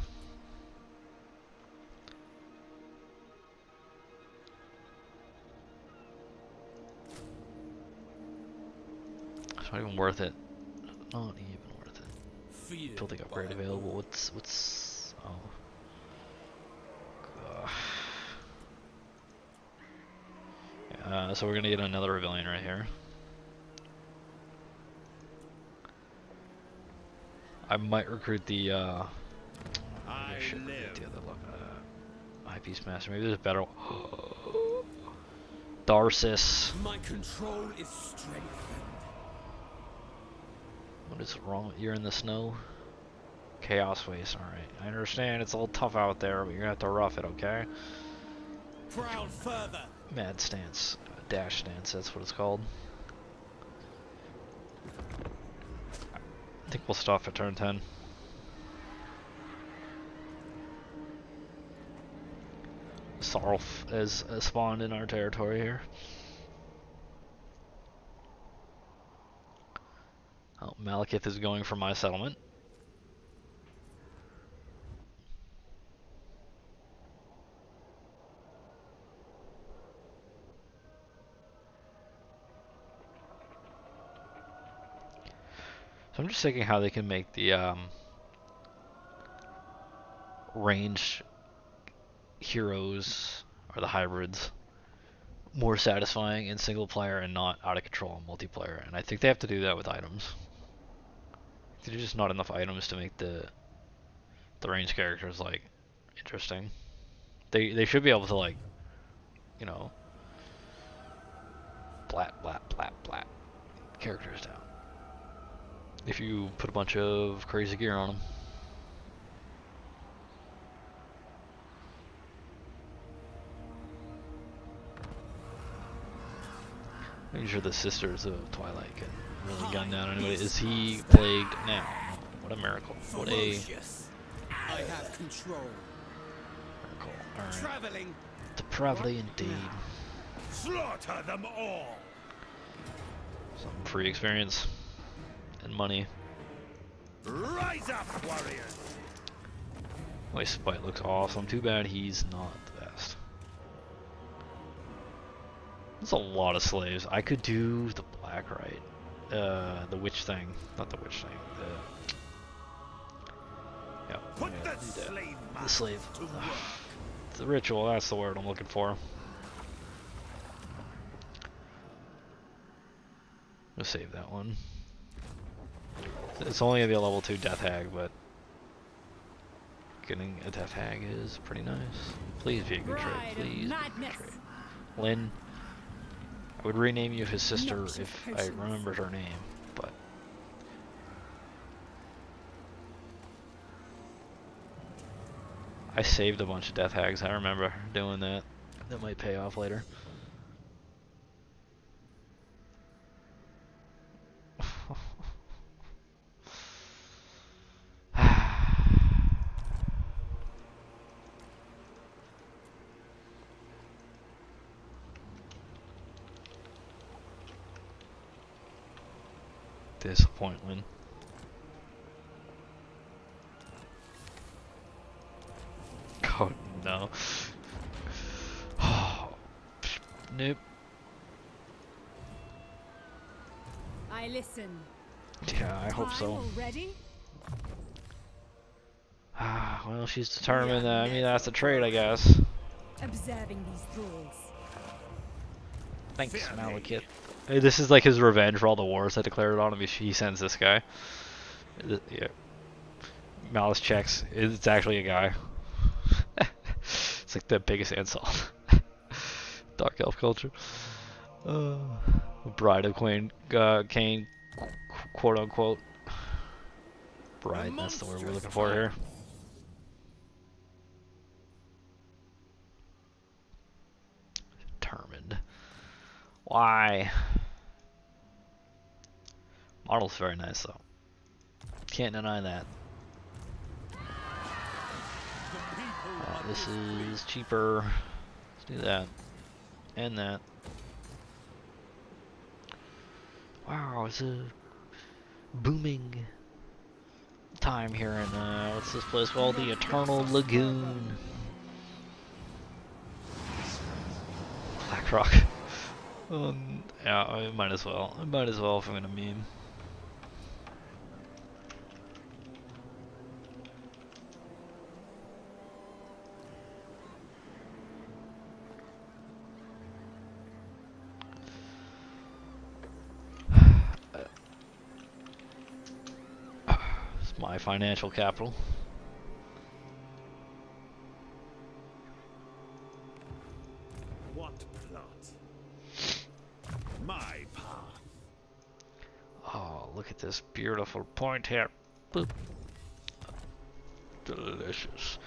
It's not even worth it. Not even worth it. Fear Building upgrade by available. all. What's oh. So we're gonna get another rebellion right here. I might recruit the I shit, live. the other High Peace Master. Maybe there's a better one. Darcis. My control is strengthened. What is wrong? You're in the snow? Chaos Waste, alright. I understand it's a little tough out there, but you're gonna have to rough it, okay? Proud further. Mad stance. Dash stance, that's what it's called. I think we'll stop at turn 10. Sarlf has spawned in our territory here. Oh, Malekith is going for my settlement. So I'm just thinking how they can make the range heroes or the hybrids more satisfying in single player and not out of control in multiplayer. And I think they have to do that with items. There's just not enough items to make the range characters like interesting. They should be able to, like, you know, blat blat blat blat characters down if you put a bunch of crazy gear on them. Making sure the Sisters of Twilight can really gun down anybody. Is he plagued now? What a miracle. What a miracle. I have control. Alright. Traveling. Depravity indeed. Slaughter them all. Some free experience and money. Rise up, warriors. My Spite looks awesome. Too bad he's not the best. That's a lot of slaves. I could do the black right. The witch thing. Not the witch thing. Yeah. Put Yeah, the slave the slave. to work. The ritual, that's the word I'm looking for. I'll save that one. It's only gonna be a level 2 Death Hag, but getting a Death Hag is pretty nice. Please be a good trade. Please be a good trade. Lynn, I would rename you his sister if I remembered her name, but I saved a bunch of Death Hags. I remember doing that. That might pay off later. Disappointment. Oh no. Nope. I listen. Yeah, I hope so. Ready? Well, she's determined. I mean, that's a trade, I guess. Observing these thralls. Thanks, Malekith. Hey, this is like his revenge for all the wars I declared on him. He sends this guy. Yeah. Malus checks. It's actually a guy. It's like the biggest insult. Dark elf culture. Bride of Cain, quote unquote. Bride, that's the word we're looking for here. Determined. Why? Model's very nice though. Can't deny that. This is cheaper. Let's do that. And that. Wow, it's a booming time here in what's this place called? The Eternal Lagoon. Blackrock. Yeah, I might as well. I might as well if I'm gonna meme. It's my financial capital. What plot? My path. Oh, look at this beautiful point here. Boop. Delicious.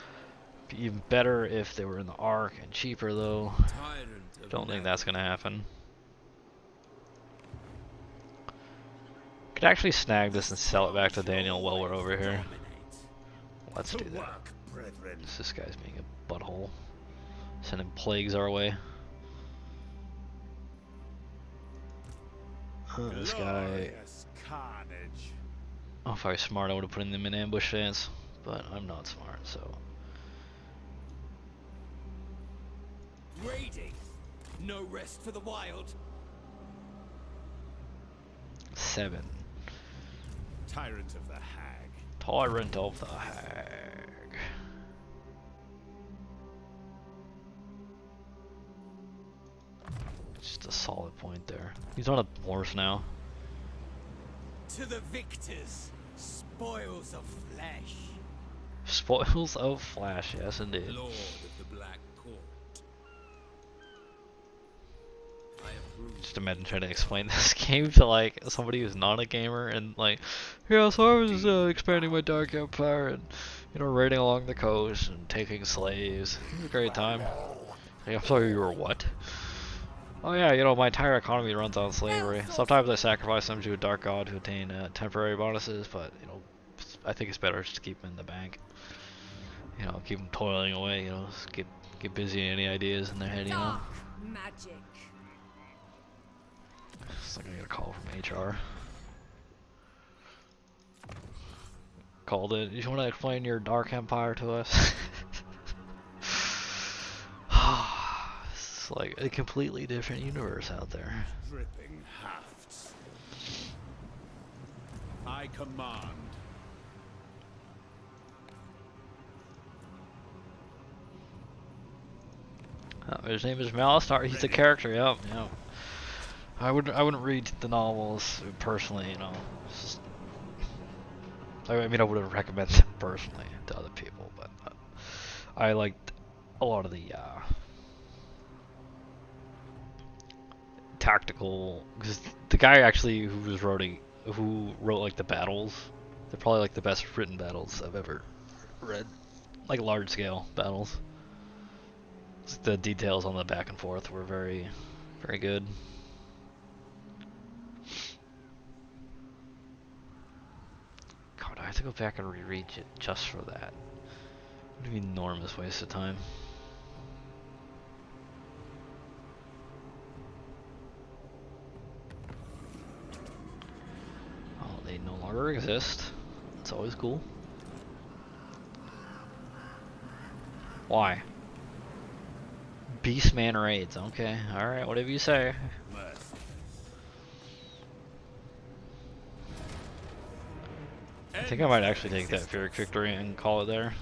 Be even better if they were in the Ark and cheaper though. Don't think that's gonna happen. Could actually snag this and sell it back to Daniel while we're over here. Let's do that. This guy's being a butthole. Sending plagues our way. This guy. Oh, if I was smart, I would have put him in ambush stance, but I'm not smart, so. Raiding. No rest for the wild. 7. Tyrant of the Hag. Tyrant of the Hag. Just a solid point there. He's on a horse now. To the victors, spoils of flesh. Spoils of flesh, yes indeed. Lord of the Black Court. I approve. Just imagine trying to explain this game to like somebody who's not a gamer and like, yeah, so I was expanding my Dark Empire and raiding along the coast and taking slaves. It was a great time. Hey, I'm sorry, you were what? Oh yeah, my entire economy runs on slavery. Sometimes I sacrifice them to a dark god to attain temporary bonuses, but I think it's better just to keep them in the bank. Keep them toiling away. Just get busy in any ideas in their head. Dark magic. It's like I get a call from HR. Called it. You want to explain your Dark Empire to us? It's like a completely different universe out there. Dripping hafts. I command. His name is Malus. He's the character. Yep. I wouldn't read the novels personally. It's just, I mean, I wouldn't recommend them personally to other people, but I liked a lot of the tactical, because the guy actually who wrote like the battles, they're probably like the best written battles I've ever read, like large scale battles. The details on the back and forth were very, very good. God, I have to go back and reread it just for that. It would be an enormous waste of time. Oh, they no longer exist. It's always cool. Why? Beastman raids. Okay, alright, whatever you say. I think I might actually take that Pyrrhic victory and call it there.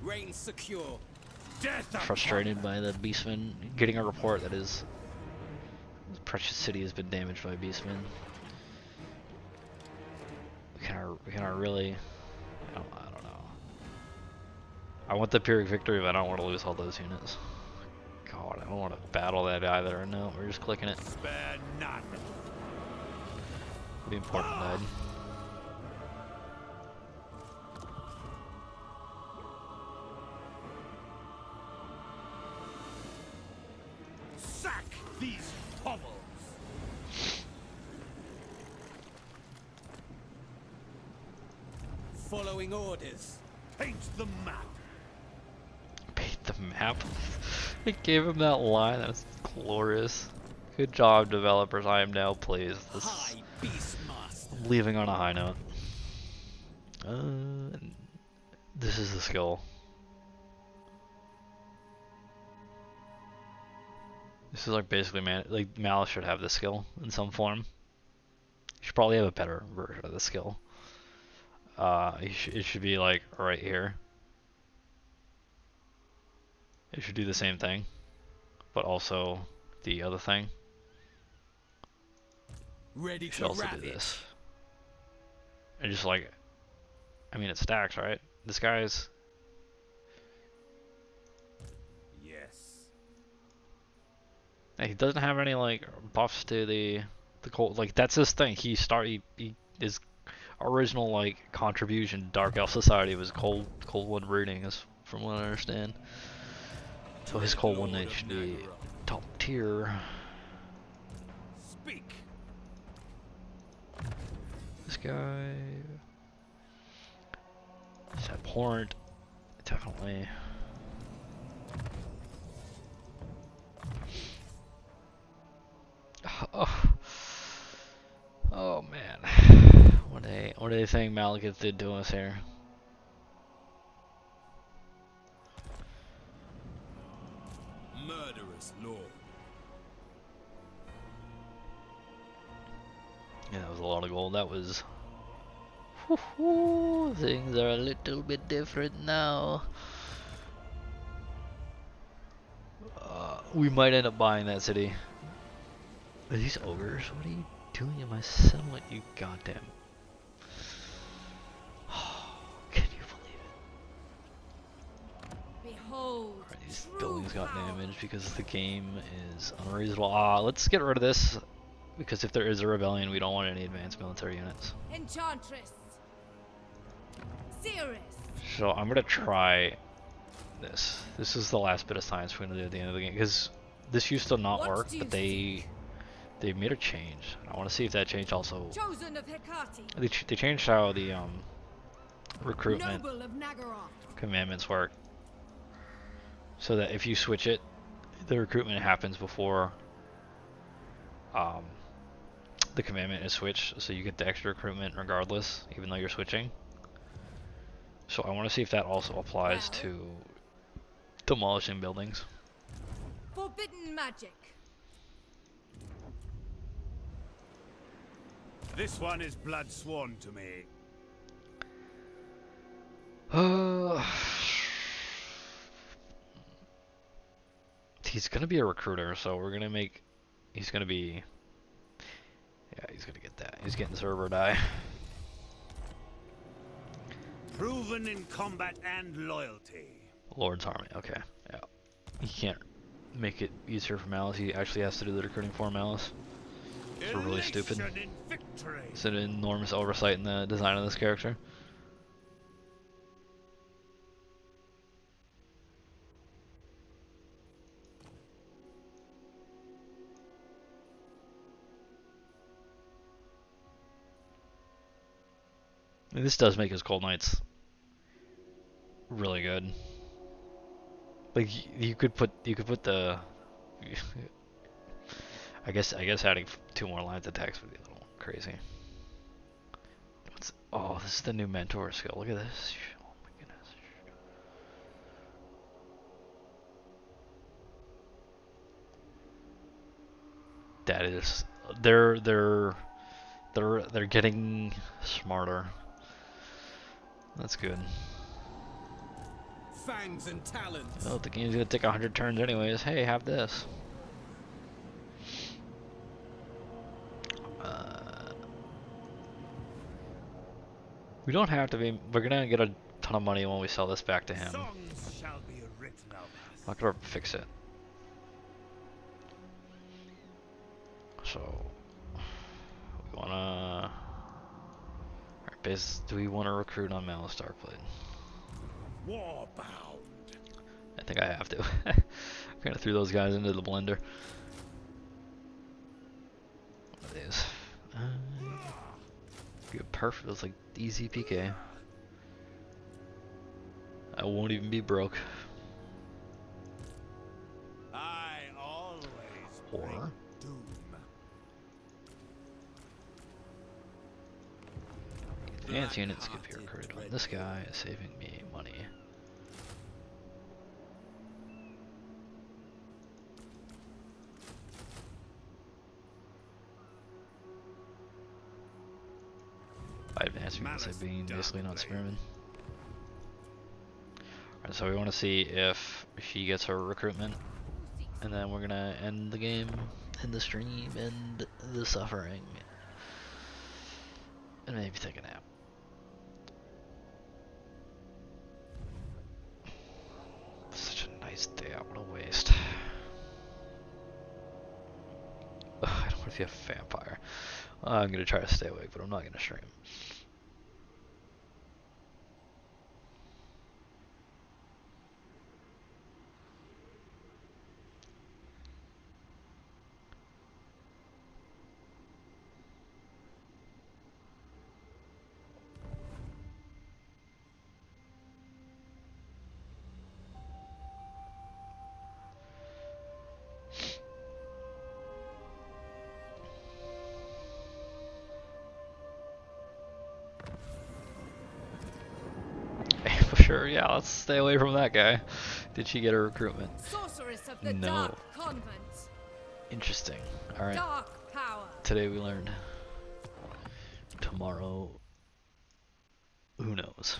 Reign secure. Frustrated by the Beastmen getting a report that his precious city has been damaged by Beastmen. We cannot really. I don't know. I want the Pyrrhic victory, but I don't want to lose all those units. God, I don't want to battle that either. No, we're just clicking it. Spare none. The important died. Sack these hovels. Following orders. Paint the map. Paint the map. I gave him that line. That's glorious. Good job, developers. I am now pleased. High Beastmaster. Leaving on a high note. This is the skill. This is like basically Malus should have this skill in some form. You should probably have a better version of the skill. It should be like right here. It should do the same thing, but also the other thing. Ready It should to also do ravage. this. And just like, I mean, it stacks, right? This guy's. Yes. He doesn't have any like buffs to the cold. Like that's his thing. His original like contribution to Dark Elf Society was cold one breeding, is from what I understand. So his cold one night should be top tier. Speak. This guy is abhorrent, definitely. Oh man, what do you think Malekith did to us here? Murderous lord. Yeah, that was a lot of gold. That was. Things are a little bit different now. We might end up buying that city. Are these ogres? What are you doing in my settlement, you goddamn... Can you believe it? Behold, Alright, these true buildings got power. damaged because the game is unreasonable. Let's get rid of this, because if there is a rebellion, we don't want any advanced military units. Enchantress. Seeress. So I'm gonna try this. This is the last bit of science we're gonna do at the end of the game, because this used to not What work, do but you they made a change. I want to see if that change also... Chosen of Hecate. They changed how the recruitment Noble of Nagaroth. commandments work, so that if you switch it, the recruitment happens before the commandment is switched, so you get the extra recruitment regardless, even though you're switching. So I want to see if that also applies Well. to demolishing buildings. Forbidden magic. This one is blood sworn to me. He's gonna be a recruiter, so we're gonna make... He's gonna be... Yeah, he's gonna get that. He's getting server die. Proven in combat and loyalty. Lord's Army, okay. Yeah. He can't make it easier for Malus. He actually has to do the recruiting for Malus. It's really stupid. Elation in victory. It's an enormous oversight in the design of this character. And this does make his Cold Knights really good. Like you could put the I guess adding 2 more lines of text would be a little crazy. Oh, this is the new mentor skill. Look at this. Oh my goodness. That is they're getting smarter. That's good. Fangs and talons. Oh, the game's gonna take 100 turns anyways. Hey, have this. We don't have to be. We're gonna get a ton of money when we sell this back to him. Songs shall be written of us. I'm not gonna fix it. So we wanna. Alright, base. Do we want to recruit on Malus Darkblade? Warbound. I think I have to. I'm gonna throw those guys into the blender. What are these? Good, perfect. It's like easy PK. I won't even be broke. I always bring Or doom. advanced units could be recruited on this guy, saving me money. By advanced units, I mean basically not spearmen. Alright, so we want to see if she gets her recruitment, and then we're gonna end the game, end the stream, end the suffering, and maybe take a nap. Such a nice day out, what a waste. Ugh, I don't want to be a vampire. I'm gonna try to stay awake, but I'm not gonna stream. For sure, yeah, let's stay away from that guy. Did she get a recruitment? Sorceress of the No. Dark Convent. Interesting. Alright, Dark power. today we learned. Tomorrow, who knows?